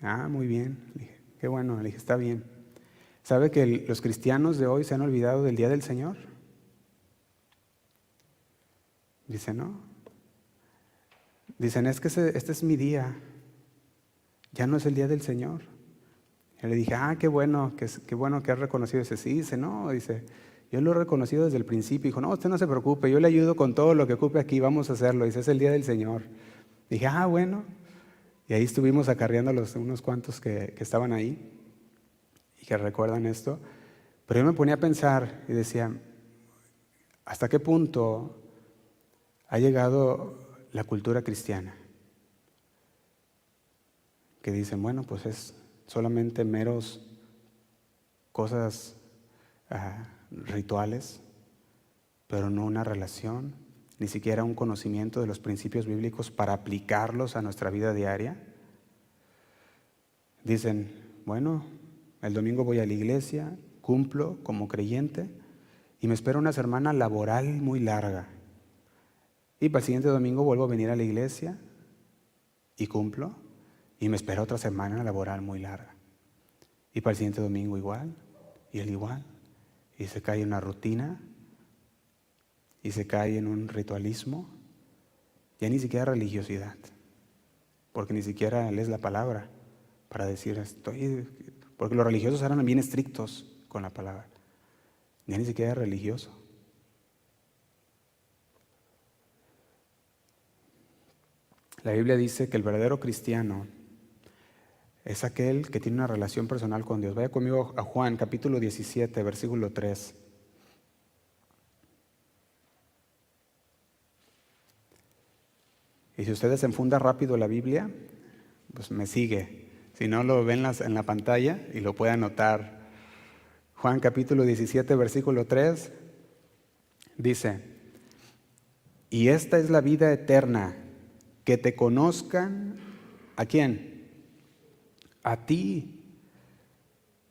Ah, muy bien. Le dije, qué bueno. Le dije, está bien. ¿Sabe que los cristianos de hoy se han olvidado del día del Señor? Dice, no. Dicen, es que este es mi día. Ya no es el día del Señor. Y le dije, qué bueno que has reconocido ese. Sí, dice, no, dice, yo lo he reconocido desde el principio. Dijo, no, usted no se preocupe, yo le ayudo con todo lo que ocupe aquí, vamos a hacerlo. Dice, es el día del Señor. Dije, bueno. Y ahí estuvimos acarreando unos cuantos que estaban ahí y que recuerdan esto. Pero yo me ponía a pensar y decía, ¿hasta qué punto ha llegado la cultura cristiana? Que dicen, bueno, pues es solamente meros cosas rituales, pero no una relación, ni siquiera un conocimiento de los principios bíblicos para aplicarlos a nuestra vida diaria. Dicen, bueno, el domingo voy a la iglesia, cumplo como creyente y me espera una semana laboral muy larga. Y para el siguiente domingo vuelvo a venir a la iglesia y cumplo y me espera otra semana laboral muy larga. Y para el siguiente domingo igual, y él igual. Y se cae en una rutina, y se cae en un ritualismo, ya ni siquiera religiosidad, porque ni siquiera lees la palabra para decir porque los religiosos eran bien estrictos con la palabra, ya ni siquiera es religioso. La Biblia dice que el verdadero cristiano es aquel que tiene una relación personal con Dios. Vaya conmigo a Juan, capítulo 17, versículo 3. Y si ustedes enfunda rápido la Biblia, pues me sigue. Si no, lo ven en la pantalla y lo puede anotar. Juan capítulo 17, versículo 3, dice, y esta es la vida eterna, que te conozcan, ¿a quién? A ti.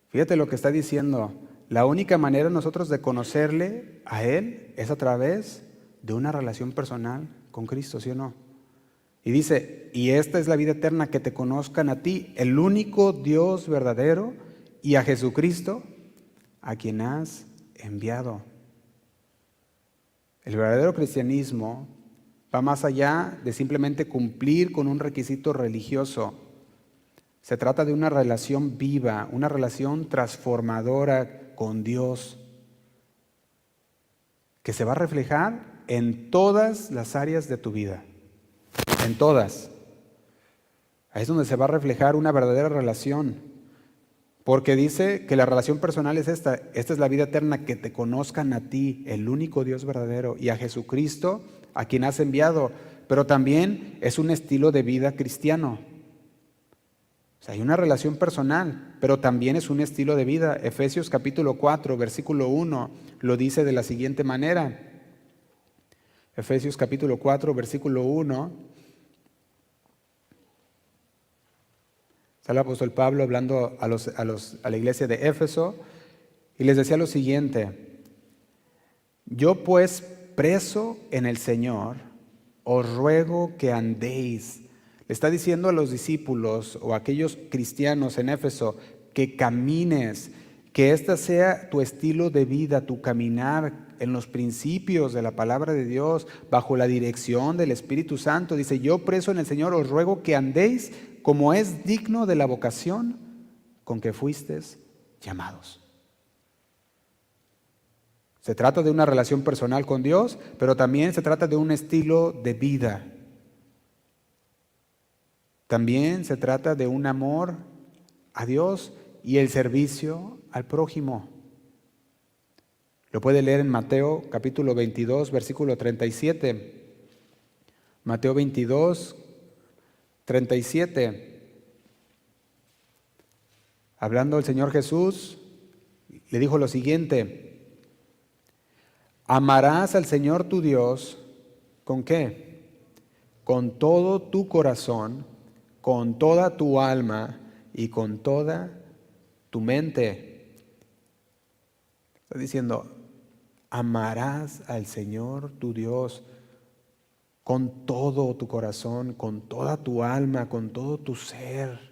Fíjate lo que está diciendo. La única manera nosotros de conocerle a Él es a través de una relación personal con Cristo, ¿sí o no? Y dice, y esta es la vida eterna, que te conozcan a ti, el único Dios verdadero, y a Jesucristo, a quien has enviado. El verdadero cristianismo va más allá de simplemente cumplir con un requisito religioso. Se trata de una relación viva, una relación transformadora con Dios, que se va a reflejar en todas las áreas de tu vida, en todas. Ahí es donde se va a reflejar una verdadera relación, porque dice que la relación personal es esta es la vida eterna, que te conozcan a ti, el único Dios verdadero, y a Jesucristo, a quien has enviado, pero también es un estilo de vida cristiano. O sea, hay una relación personal, pero también es un estilo de vida. Efesios capítulo 4, versículo 1, lo dice de la siguiente manera. Efesios capítulo 4, versículo 1. Está el apóstol Pablo hablando a la iglesia de Éfeso y les decía lo siguiente. Yo pues, preso en el Señor, os ruego que andéis. Le está diciendo a los discípulos o a aquellos cristianos en Éfeso que camines, que este sea tu estilo de vida, tu caminar en los principios de la palabra de Dios, bajo la dirección del Espíritu Santo. Dice, yo preso en el Señor os ruego que andéis como es digno de la vocación con que fuisteis llamados. Se trata de una relación personal con Dios, pero también se trata de un estilo de vida. También se trata de un amor a Dios y el servicio al prójimo. Lo puede leer en Mateo capítulo 22, versículo 37. Mateo 22, 37. Hablando el Señor Jesús, le dijo lo siguiente: amarás al Señor tu Dios, ¿con qué? Con todo tu corazón, con toda tu alma y con toda tu mente. Está diciendo, amarás al Señor tu Dios con todo tu corazón, con toda tu alma, con todo tu ser.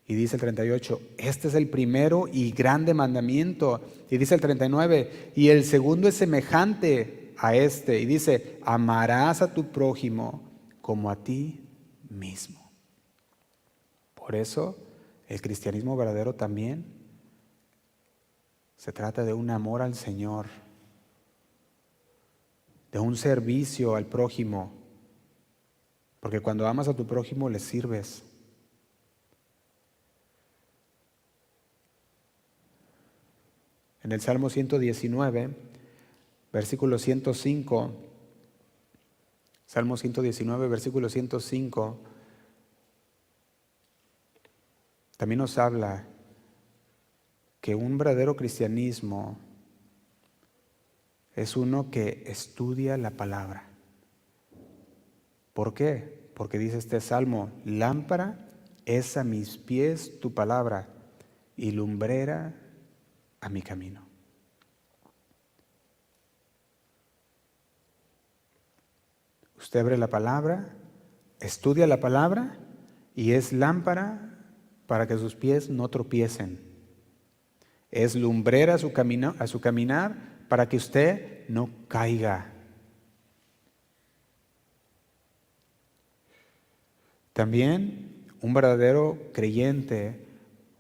Y dice el 38, este es el primero y grande mandamiento. Y dice el 39, y el segundo es semejante a este. Y dice, amarás a tu prójimo como a ti mismo. Por eso, el cristianismo verdadero también se trata de un amor al Señor, de un servicio al prójimo. Porque cuando amas a tu prójimo, le sirves. En el Salmo 119, versículo 105, Salmo 119, versículo 105, también nos habla que un verdadero cristianismo es uno que estudia la palabra. ¿Por qué? Porque dice este salmo, lámpara es a mis pies tu palabra y lumbrera a mi camino. Usted abre la palabra, estudia la palabra y es lámpara para que sus pies no tropiecen. Es lumbrera a su caminar para que usted no caiga. También un verdadero creyente,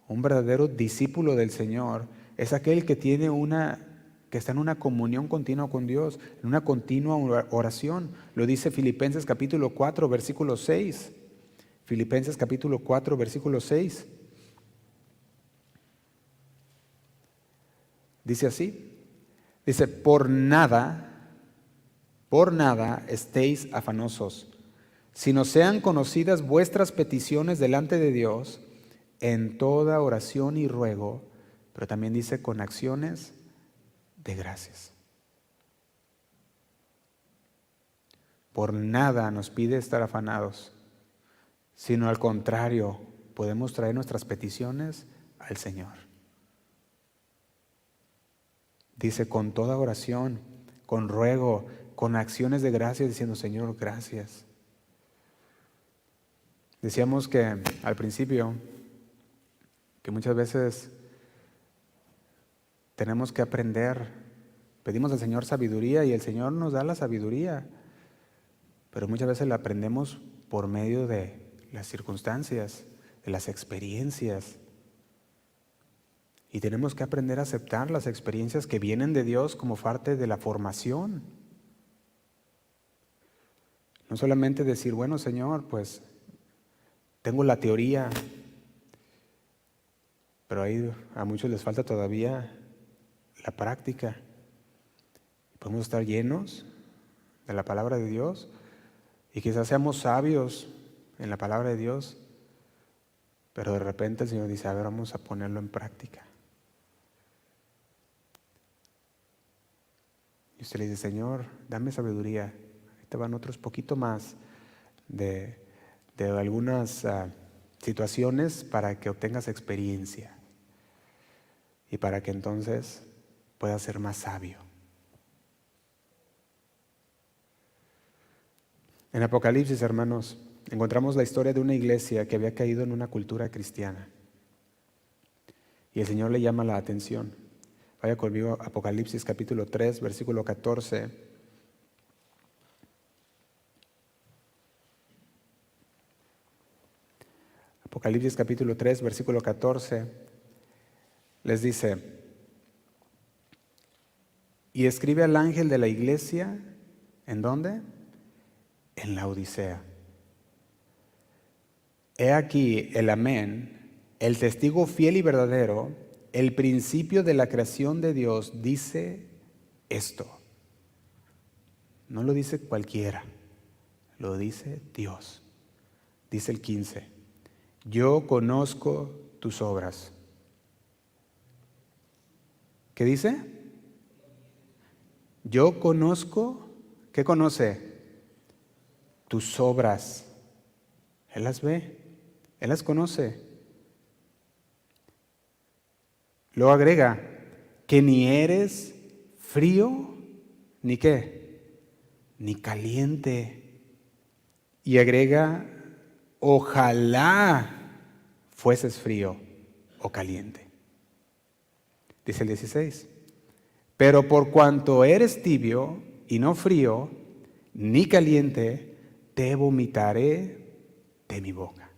un verdadero discípulo del Señor, es aquel que que está en una comunión continua con Dios, en una continua oración. Lo dice Filipenses capítulo 4, versículo 6. Filipenses capítulo 4, versículo 6. Dice así, dice, por nada estéis afanosos, sino sean conocidas vuestras peticiones delante de Dios en toda oración y ruego, pero también dice con acciones de gracias. Por nada nos pide estar afanados, sino al contrario, podemos traer nuestras peticiones al Señor. Dice con toda oración, con ruego, con acciones de gracias, diciendo Señor, gracias. Decíamos que al principio, que muchas veces tenemos que aprender, pedimos al Señor sabiduría y el Señor nos da la sabiduría, pero muchas veces la aprendemos por medio de las circunstancias, de las experiencias. Y tenemos que aprender a aceptar las experiencias que vienen de Dios como parte de la formación. No solamente decir, bueno, Señor, pues tengo la teoría, pero ahí a muchos les falta todavía la práctica. Podemos estar llenos de la palabra de Dios y quizás seamos sabios en la palabra de Dios, pero de repente el Señor dice, a ver, vamos a ponerlo en práctica. Y usted le dice, Señor, dame sabiduría. Ahí te van otros poquito más de algunas situaciones para que obtengas experiencia y para que entonces puedas ser más sabio. En Apocalipsis, hermanos, encontramos la historia de una iglesia que había caído en una cultura cristiana. Y el Señor le llama la atención. Vaya conmigo a Apocalipsis capítulo 3, versículo 14. Apocalipsis capítulo 3, versículo 14. Les dice, y escribe al ángel de la iglesia, ¿en dónde? En la Odisea. He aquí el amén, el testigo fiel y verdadero, el principio de la creación de Dios, dice esto. No lo dice cualquiera, lo dice Dios. Dice el 15, yo conozco tus obras. ¿Qué dice? Yo conozco, ¿qué conoce? Tus obras. Él las ve, Él las conoce. Luego agrega que ni eres frío, ni qué, ni caliente. Y agrega, ojalá fueses frío o caliente. Dice el 16, pero por cuanto eres tibio y no frío, ni caliente, te vomitaré de mi boca.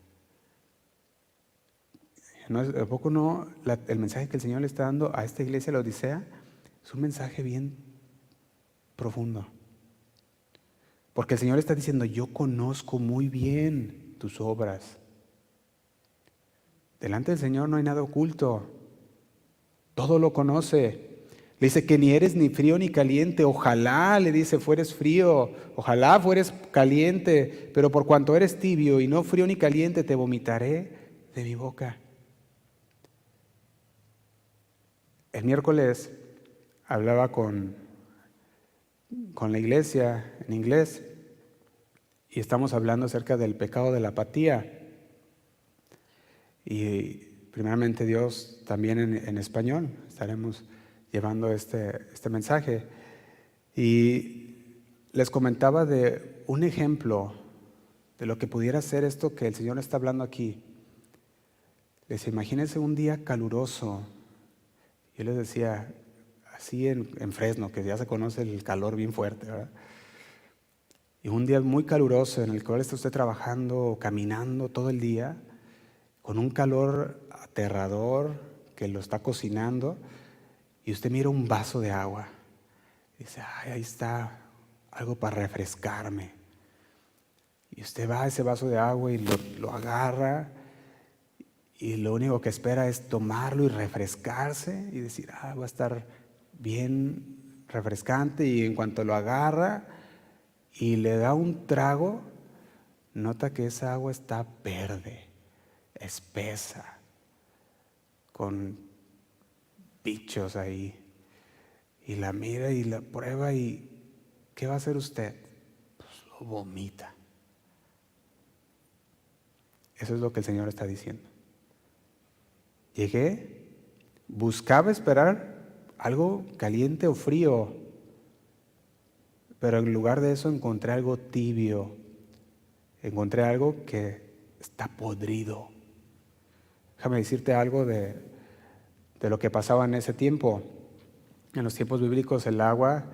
¿A poco no? El mensaje que el Señor le está dando a esta iglesia, la Odisea, es un mensaje bien profundo. Porque el Señor está diciendo, yo conozco muy bien tus obras. Delante del Señor no hay nada oculto. Todo lo conoce. Le dice que ni eres ni frío ni caliente. Ojalá, le dice, fueres frío. Ojalá fueres caliente. Pero por cuanto eres tibio y no frío ni caliente, te vomitaré de mi boca. El miércoles hablaba con la iglesia en inglés y estamos hablando acerca del pecado de la apatía. Y primeramente Dios también en español estaremos llevando este mensaje. Y les comentaba de un ejemplo de lo que pudiera ser esto que el Señor está hablando aquí. Les imagínense un día caluroso. Yo les decía, así en Fresno, que ya se conoce el calor bien fuerte, ¿verdad? Y un día muy caluroso en el cual está usted trabajando o caminando todo el día, con un calor aterrador que lo está cocinando, y usted mira un vaso de agua y dice, ay, ahí está algo para refrescarme. Y usted va a ese vaso de agua y lo agarra, y lo único que espera es tomarlo y refrescarse y decir, va a estar bien refrescante. Y en cuanto lo agarra y le da un trago, nota que esa agua está verde, espesa, con bichos ahí. Y la mira y la prueba, y ¿qué va a hacer usted? Pues lo vomita. Eso es lo que el Señor está diciendo. Llegué, buscaba esperar algo caliente o frío, pero en lugar de eso encontré algo tibio, encontré algo que está podrido. Déjame decirte algo de lo que pasaba en ese tiempo. En los tiempos bíblicos el agua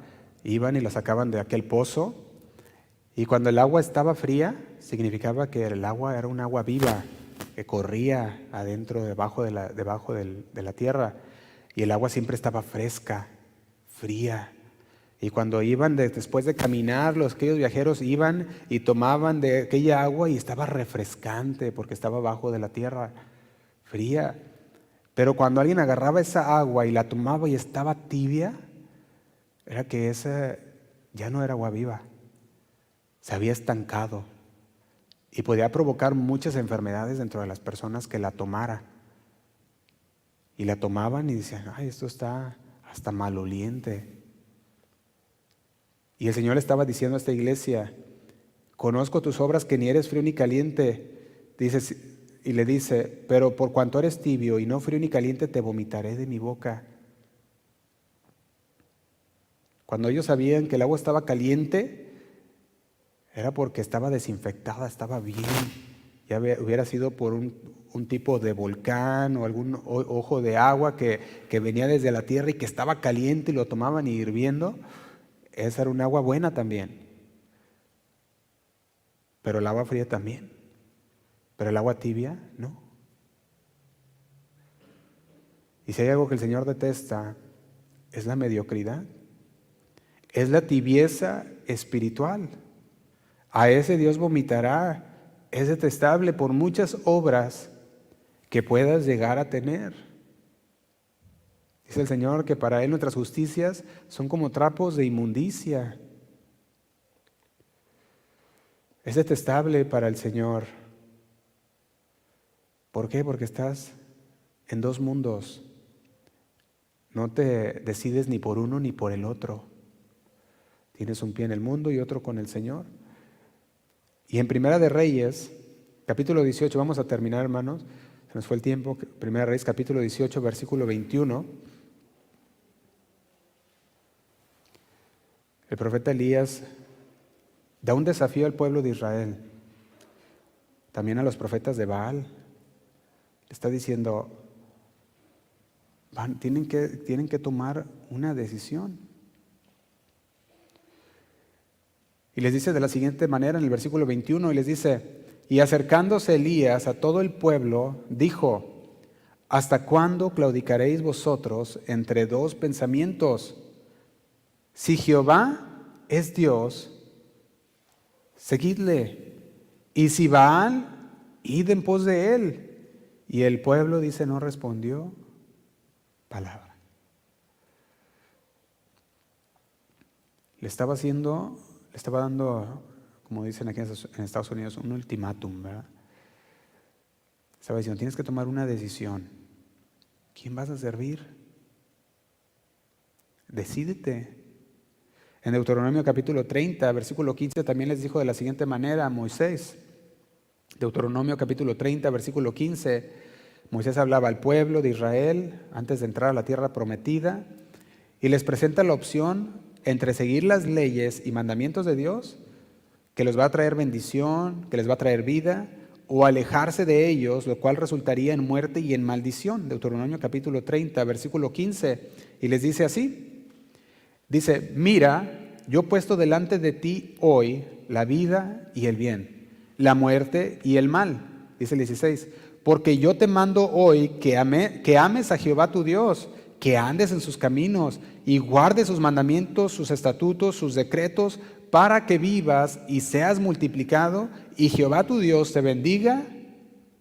iban y la sacaban de aquel pozo, y cuando el agua estaba fría significaba que el agua era un agua viva que corría adentro, debajo de la tierra, y el agua siempre estaba fresca, fría. Y cuando iban después de caminar, aquellos viajeros iban y tomaban de aquella agua y estaba refrescante porque estaba abajo de la tierra, fría. Pero cuando alguien agarraba esa agua y la tomaba y estaba tibia, era que esa ya no era agua viva, se había estancado y podía provocar muchas enfermedades dentro de las personas que la tomara. Y la tomaban y decían, ay, esto está hasta maloliente. Y el Señor le estaba diciendo a esta iglesia, conozco tus obras, que ni eres frío ni caliente. Y le dice, pero por cuanto eres tibio y no frío ni caliente, te vomitaré de mi boca. Cuando ellos sabían que el agua estaba caliente, era porque estaba desinfectada, estaba bien. Ya hubiera sido por un tipo de volcán o algún ojo de agua que venía desde la tierra y que estaba caliente y lo tomaban y hirviendo. Esa era un agua buena también. Pero el agua fría también. Pero el agua tibia, no. Y si hay algo que el Señor detesta, es la mediocridad. Es la tibieza espiritual. A ese Dios vomitará. Es detestable por muchas obras que puedas llegar a tener. Dice el Señor que para Él nuestras justicias son como trapos de inmundicia. Es detestable para el Señor. ¿Por qué? Porque estás en dos mundos. No te decides ni por uno ni por el otro. Tienes un pie en el mundo y otro con el Señor. Y en Primera de Reyes capítulo 18, vamos a terminar, hermanos, se nos fue el tiempo. Primera Reyes, capítulo 18, versículo 21. El profeta Elías da un desafío al pueblo de Israel, también a los profetas de Baal. Le está diciendo, tienen que tomar una decisión. Y les dice de la siguiente manera en el versículo 21, y les dice, y acercándose Elías a todo el pueblo, dijo, ¿hasta cuándo claudicaréis vosotros entre dos pensamientos? Si Jehová es Dios, seguidle, y si Baal, id en pos de él. Y el pueblo, dice, no respondió palabra. Le estaba dando, como dicen aquí en Estados Unidos, un ultimátum, ¿verdad? Estaba diciendo, tienes que tomar una decisión. ¿Quién vas a servir? Decídete. En Deuteronomio capítulo 30, versículo 15, también les dijo de la siguiente manera a Moisés. Deuteronomio capítulo 30, versículo 15, Moisés hablaba al pueblo de Israel antes de entrar a la tierra prometida y les presenta la opción entre seguir las leyes y mandamientos de Dios, que les va a traer bendición, que les va a traer vida, o alejarse de ellos, lo cual resultaría en muerte y en maldición. Deuteronomio capítulo 30, versículo 15, y les dice así, dice, mira, yo he puesto delante de ti hoy la vida y el bien, la muerte y el mal, dice el 16, porque yo te mando hoy que ames a Jehová tu Dios, que andes en sus caminos y guardes sus mandamientos, sus estatutos, sus decretos, para que vivas y seas multiplicado y Jehová tu Dios te bendiga,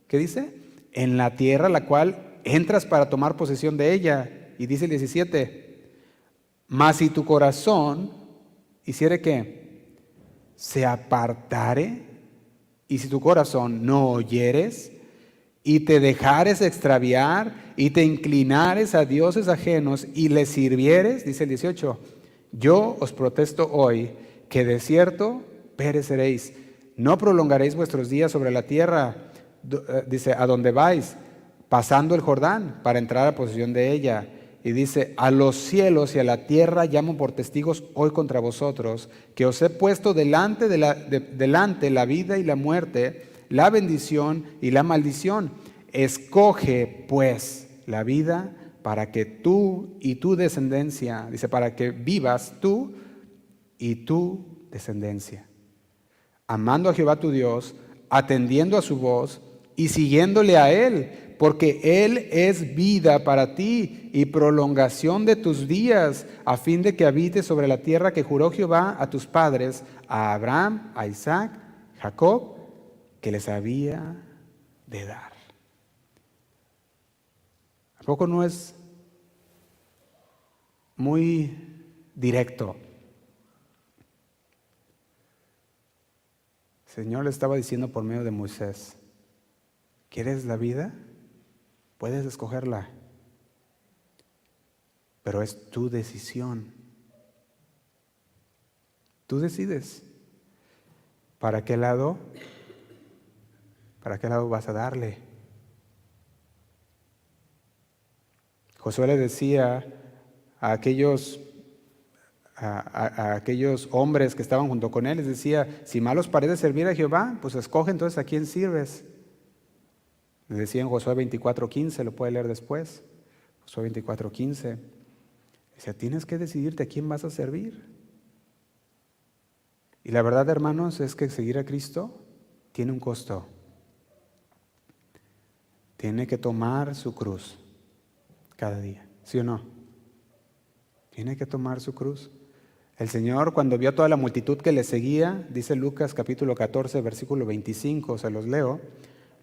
¿qué dice? En la tierra la cual entras para tomar posesión de ella. Y dice el 17, mas si tu corazón hiciere ¿qué? Se apartare, y si tu corazón no oyeres, y te dejares extraviar, y te inclinares a dioses ajenos, y les sirvieres, dice el 18, yo os protesto hoy, que de cierto pereceréis, no prolongaréis vuestros días sobre la tierra, dice, a donde vais, pasando el Jordán, para entrar a posesión de ella. Y dice, a los cielos y a la tierra llamo por testigos hoy contra vosotros, que os he puesto delante la vida y la muerte, la bendición y la maldición. Escoge pues la vida para que tú y tu descendencia, dice, para que vivas tú y tu descendencia, amando a Jehová tu Dios, atendiendo a su voz y siguiéndole a Él, porque Él es vida para ti y prolongación de tus días, a fin de que habites sobre la tierra que juró Jehová a tus padres, a Abraham, a Isaac, Jacob, que les había de dar. ¿A poco no es muy directo? El Señor le estaba diciendo por medio de Moisés, ¿quieres la vida? Puedes escogerla, pero es tu decisión. Tú decides para qué lado vas a darle. Josué le decía a aquellos hombres que estaban junto con él, les decía, si mal os parece servir a Jehová, pues escoge entonces a quién sirves. Les decía en Josué 24:15, lo puede leer después, Josué 24:15, decía, tienes que decidirte a quién vas a servir. Y la verdad, hermanos, es que seguir a Cristo tiene un costo. Tiene que tomar su cruz cada día, ¿sí o no? Tiene que tomar su cruz. El Señor, cuando vio toda la multitud que le seguía, dice Lucas capítulo 14, versículo 25, se los leo,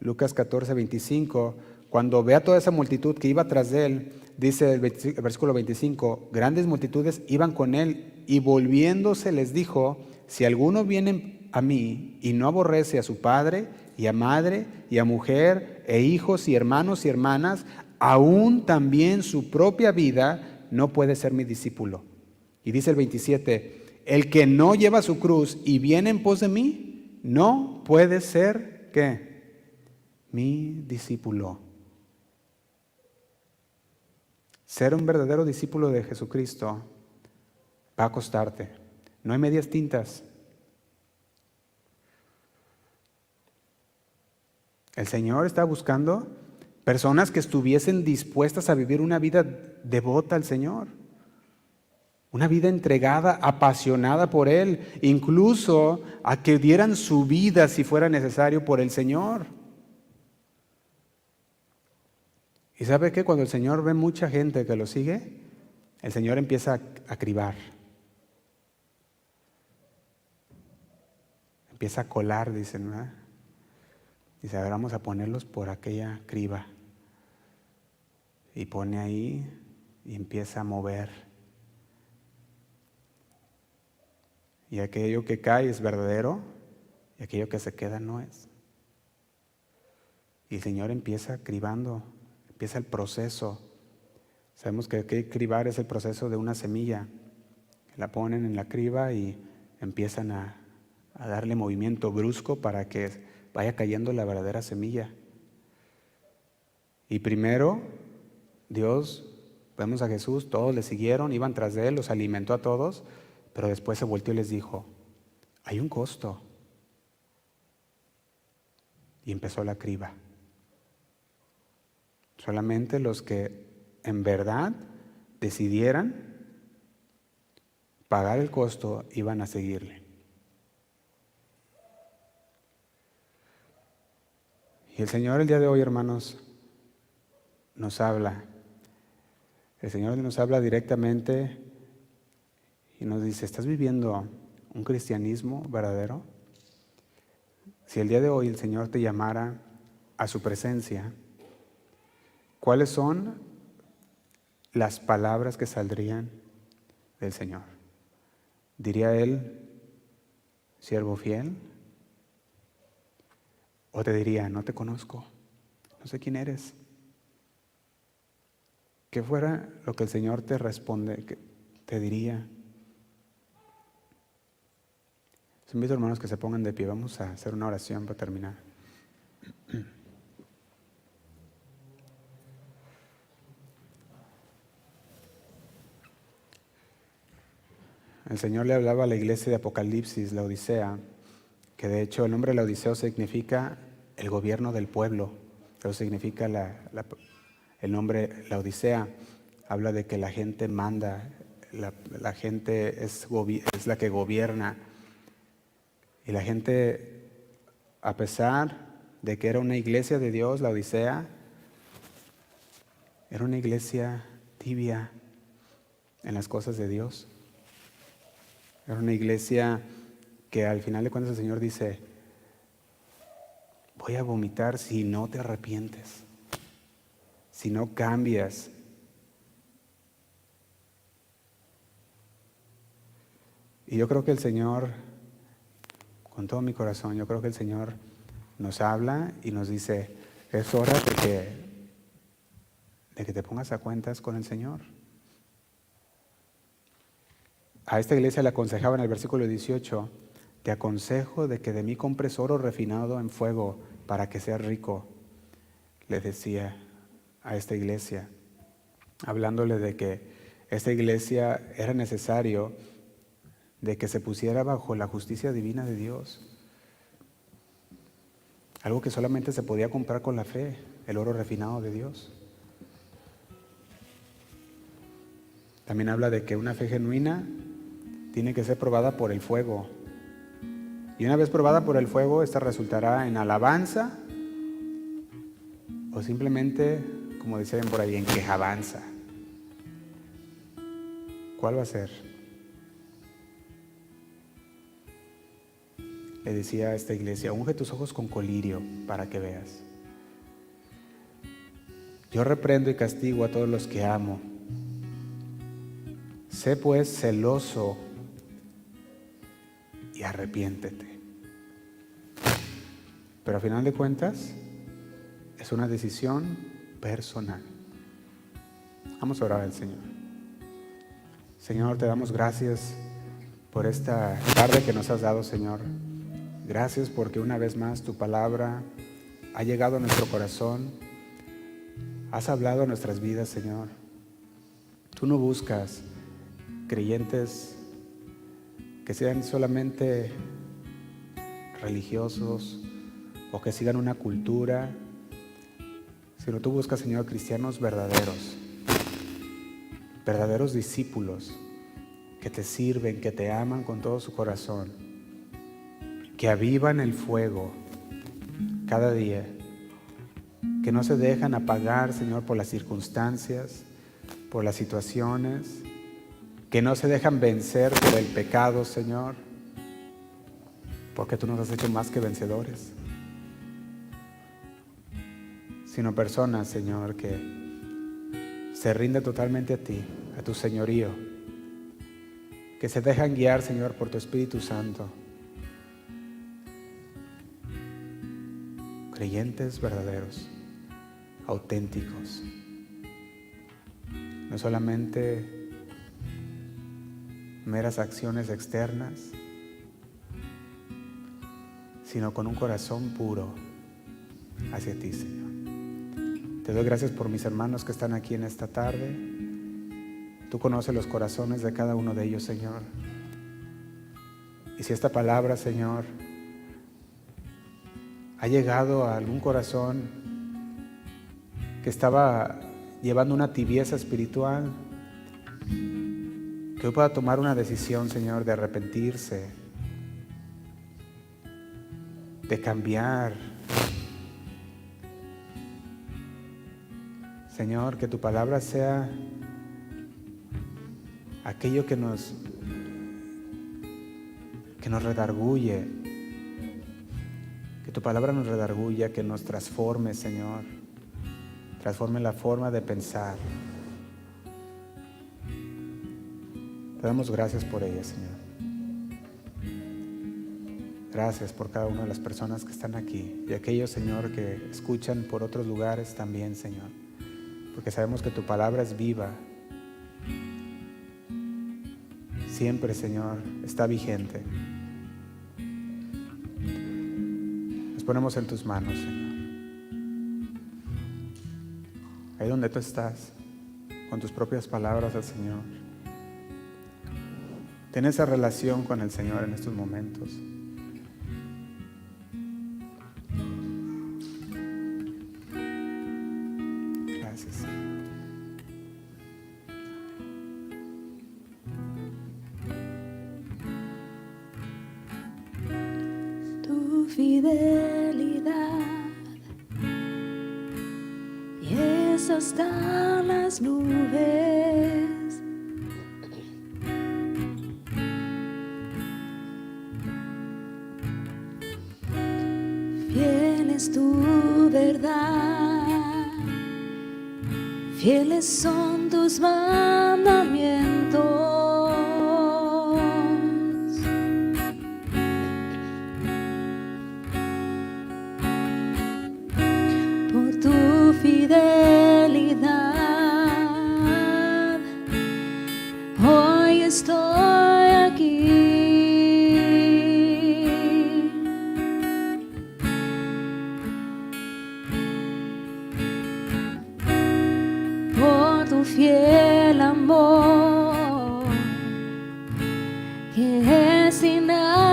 Lucas 14, 25, cuando ve a toda esa multitud que iba tras de él, dice el versículo 25, grandes multitudes iban con él y volviéndose les dijo, si alguno viene a mí y no aborrece a su padre y a madre y a mujer e hijos y hermanos y hermanas, aún también su propia vida, no puede ser mi discípulo. Y dice el 27, el que no lleva su cruz y viene en pos de mí, no puede ser, ¿qué? mi discípulo. Ser un verdadero discípulo de Jesucristo va a costarte. No hay medias tintas. El Señor está buscando personas que estuviesen dispuestas a vivir una vida devota al Señor. Una vida entregada, apasionada por Él, incluso a que dieran su vida si fuera necesario por el Señor. ¿Y sabe qué? Cuando el Señor ve mucha gente que lo sigue, el Señor empieza a cribar. Empieza a colar, dicen, ¿verdad? Dice, a ver, vamos a ponerlos por aquella criba. Y pone ahí y empieza a mover. Y aquello que cae es verdadero y aquello que se queda no es. Y el Señor empieza cribando, empieza el proceso. Sabemos que cribar es el proceso de una semilla. La ponen en la criba y empiezan a darle movimiento brusco para que vaya cayendo la verdadera semilla. Y primero, Dios, vemos a Jesús, todos le siguieron, iban tras de Él, los alimentó a todos. Pero después se volteó y les dijo, hay un costo. Y empezó la criba. Solamente los que en verdad decidieran pagar el costo iban a seguirle. Y el Señor el día de hoy, hermanos, nos habla. El Señor nos habla directamente y nos dice, ¿estás viviendo un cristianismo verdadero? Si el día de hoy el Señor te llamara a su presencia, ¿cuáles son las palabras que saldrían del Señor? ¿Diría Él, siervo fiel? ¿O te diría, no te conozco, no sé quién eres? ¿Qué fuera lo que el Señor te responde, que te diría? Les invito, hermanos, que se pongan de pie. Vamos a hacer una oración para terminar. El Señor le hablaba a la iglesia de Apocalipsis, la Odisea, que de hecho el nombre Laodiceo significa el gobierno del pueblo. Eso significa el nombre Laodicea. Habla de que la gente manda, la gente es la que gobierna. Y la gente, a pesar de que era una iglesia de Dios, la Odisea, era una iglesia tibia en las cosas de Dios. Era una iglesia que al final de cuentas el Señor dice, voy a vomitar si no te arrepientes, si no cambias. Y yo creo que el Señor, con todo mi corazón, yo creo que el Señor nos habla y nos dice, es hora de que te pongas a cuentas con el Señor. A esta iglesia le aconsejaba en el versículo 18, te aconsejo de que de mí compres oro refinado en fuego para que seas rico, le decía a esta iglesia, hablándole de que esta iglesia era necesario de que se pusiera bajo la justicia divina de Dios. Algo que solamente se podía comprar con la fe, el oro refinado de Dios. También habla de que una fe genuina tiene que ser probada por el fuego. Y una vez probada por el fuego, esta resultará en alabanza o simplemente, como decían por ahí, en quejabanza. ¿Cuál va a ser? Le decía a esta iglesia, unge tus ojos con colirio para que veas. Yo reprendo y castigo a todos los que amo. Sé pues celoso y arrepiéntete. Pero a final de cuentas, es una decisión personal. Vamos a orar al Señor. Señor, te damos gracias por esta tarde que nos has dado, Señor. Gracias porque una vez más tu palabra ha llegado a nuestro corazón, has hablado a nuestras vidas, Señor. Tú no buscas creyentes que sean solamente religiosos o que sigan una cultura, sino tú buscas, Señor, cristianos verdaderos discípulos que te sirven, que te aman con todo su corazón, que avivan el fuego cada día, que no se dejan apagar, Señor, por las circunstancias, por las situaciones, que no se dejan vencer por el pecado, Señor, porque tú nos has hecho más que vencedores, sino personas, Señor, que se rinden totalmente a ti, a tu señorío, que se dejan guiar, Señor, por tu Espíritu Santo. Creyentes verdaderos, auténticos, no solamente meras acciones externas, sino con un corazón puro hacia ti, Señor. Te doy gracias por mis hermanos que están aquí en esta tarde. Tú conoces los corazones de cada uno de ellos, Señor. Y si esta palabra, Señor, ha llegado a algún corazón que estaba llevando una tibieza espiritual, que hoy pueda tomar una decisión, Señor, de arrepentirse, de cambiar. Señor, que tu palabra sea aquello que nos redarguye, que tu palabra nos redarguya, que nos transforme, Señor, transforme la forma de pensar. Te damos gracias por ella, Señor. Gracias por cada una de las personas que están aquí y aquellos, Señor, que escuchan por otros lugares también, Señor, porque sabemos que tu palabra es viva. Siempre, Señor, está vigente. Nos ponemos en tus manos, Señor. Ahí donde tú estás, con tus propias palabras al Señor. Ten esa relación con el Señor en estos momentos. Gracias, Señor. Tu fidelidad y es hasta las nubes. Fiel es tu verdad, fieles son tus mandamientos. Por tu fidelidad, hoy estoy aquí. Por tu fiel amor, que es inagotable.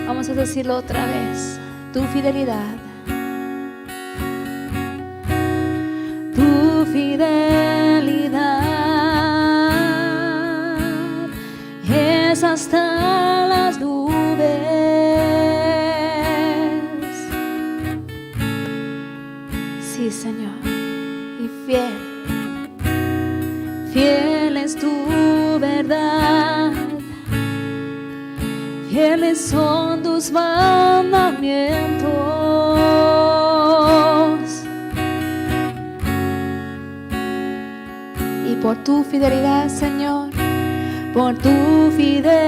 Vamos a decirlo otra vez. Tu fidelidad. Tu fidelidad es hasta las nubes. Sí, Señor. Y fiel es tu verdad, fieles son tus mandamientos. Y por tu fidelidad, Señor, por tu fidelidad,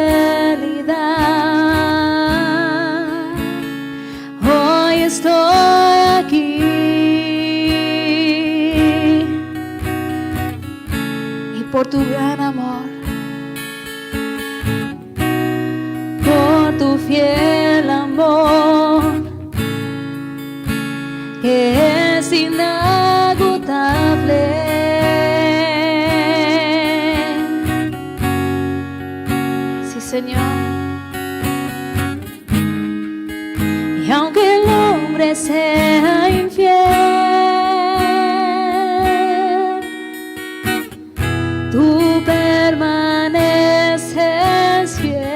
hoy estoy aquí. Y por tu gran amor, por tu fiel que es inagotable. Sí, Señor. Y aunque el hombre sea infiel, tú permaneces fiel.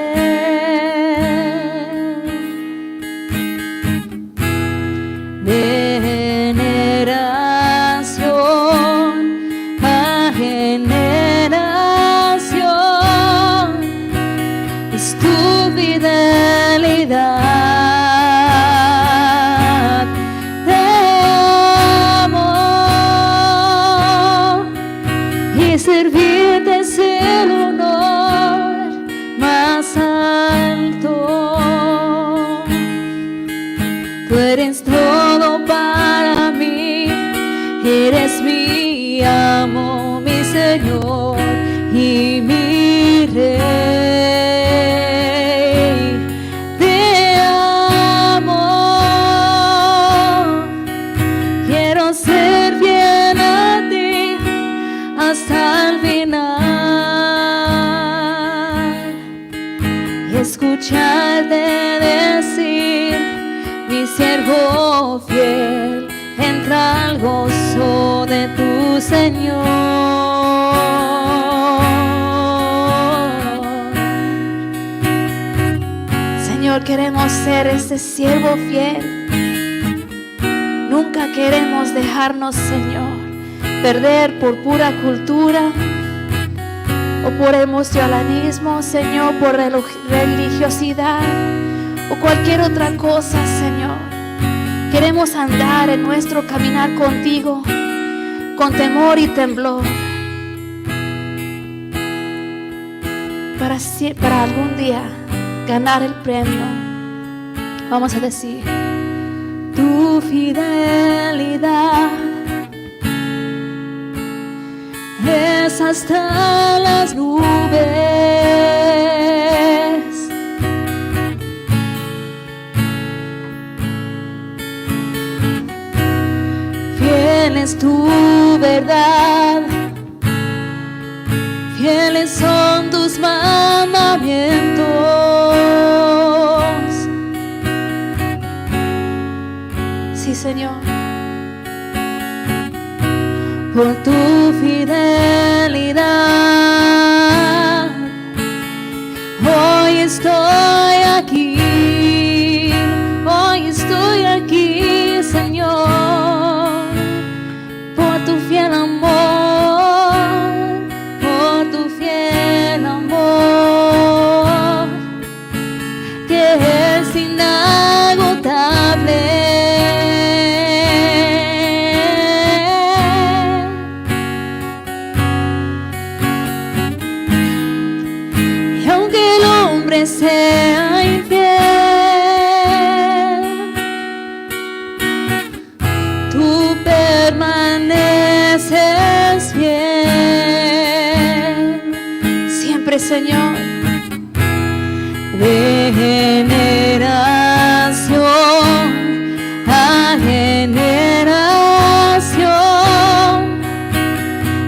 De generación a generación es tu fidelidad. Te amo y servirte es el honor más alto. Tú eres todo para mí, eres mi amo, mi Señor y mi Rey. Te amo, quiero ser fiel a ti hasta el final y escucharte decir: mi siervo fiel, entra al gozo de tu Señor. Señor, queremos ser ese siervo fiel. Nunca queremos dejarnos, Señor, perder por pura cultura o por emocionalismo, Señor, por religiosidad o cualquier otra cosa, Señor. Queremos andar en nuestro caminar contigo con temor y temblor para algún día ganar el premio. Vamos a decir: Tu fidelidad es hasta las nubes. Fiel es tu verdad, fieles son tus mandamientos. sí, Señor. Por tu fidelidad, hoy estoy aquí, Señor, por tu fiel amor, que es inagotable. Sea infiel, tú permaneces fiel Siempre, Señor. de generación a generación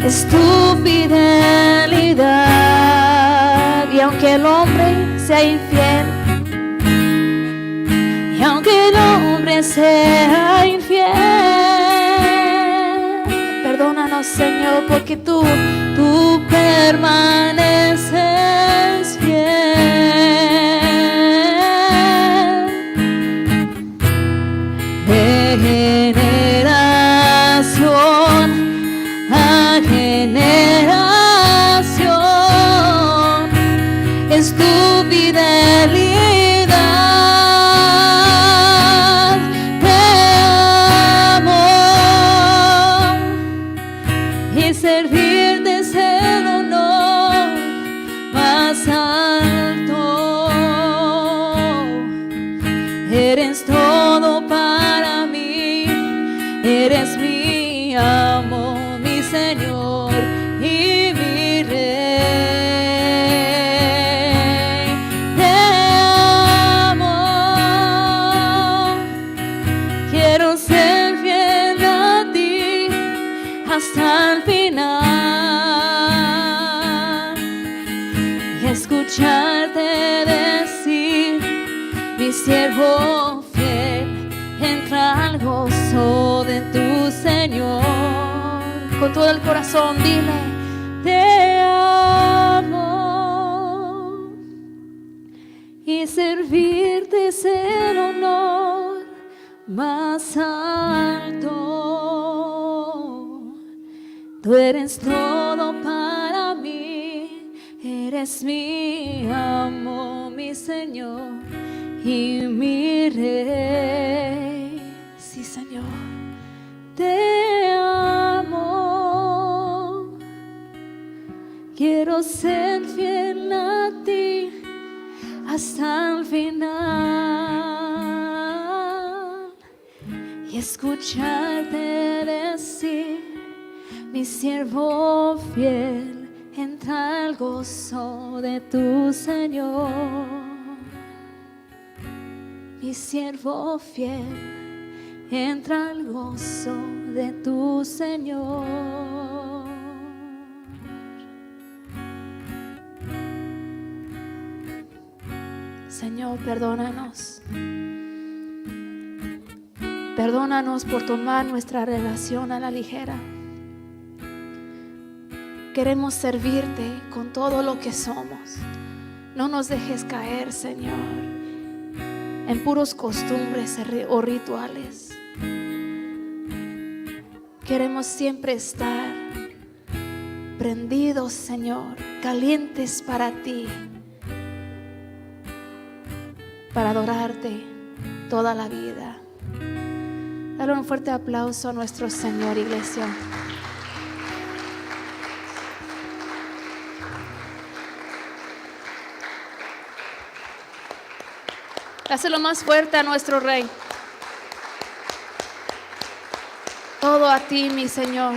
es tu fidelidad. Y aunque el hombre sea infiel, y aunque el hombre sea infiel, perdónanos, Señor, porque tú permaneces fiel de generación a generación es tu fidelidad. Te amo y servirte es el honor más alto. Eres todo para mí, hasta el final y escucharte decir, mi siervo fiel, entra al gozo de tu Señor. Con todo el corazón, dile: Te amo y servirte es el honor más alto. Tú eres todo para mí, eres mi amo, mi Señor y mi Rey. sí, Señor. Te amo, quiero ser fiel a ti hasta el final y escucharte decir, mi siervo fiel, entra al gozo de tu Señor. Mi siervo fiel, entra al gozo de tu Señor. Señor, perdónanos. Perdónanos por tomar nuestra relación a la ligera. Queremos servirte con todo lo que somos. No nos dejes caer, Señor, en puros costumbres o rituales. Queremos siempre estar prendidos, Señor, calientes para ti, para adorarte toda la vida. Dale un fuerte aplauso a nuestro Señor, iglesia. Dáselo más fuerte a nuestro Rey. Todo a ti, mi Señor.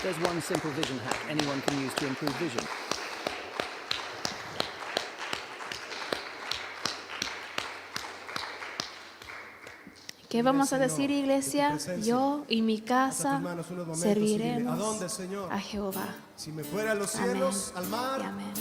There's one simple vision hack anyone can use to improve vision. ¿Qué vamos a decir, iglesia? Yo y mi casa serviremos ¿A dónde, Señor? a Jehová. Si me fuera a los Amén cielos, al mar, y amén.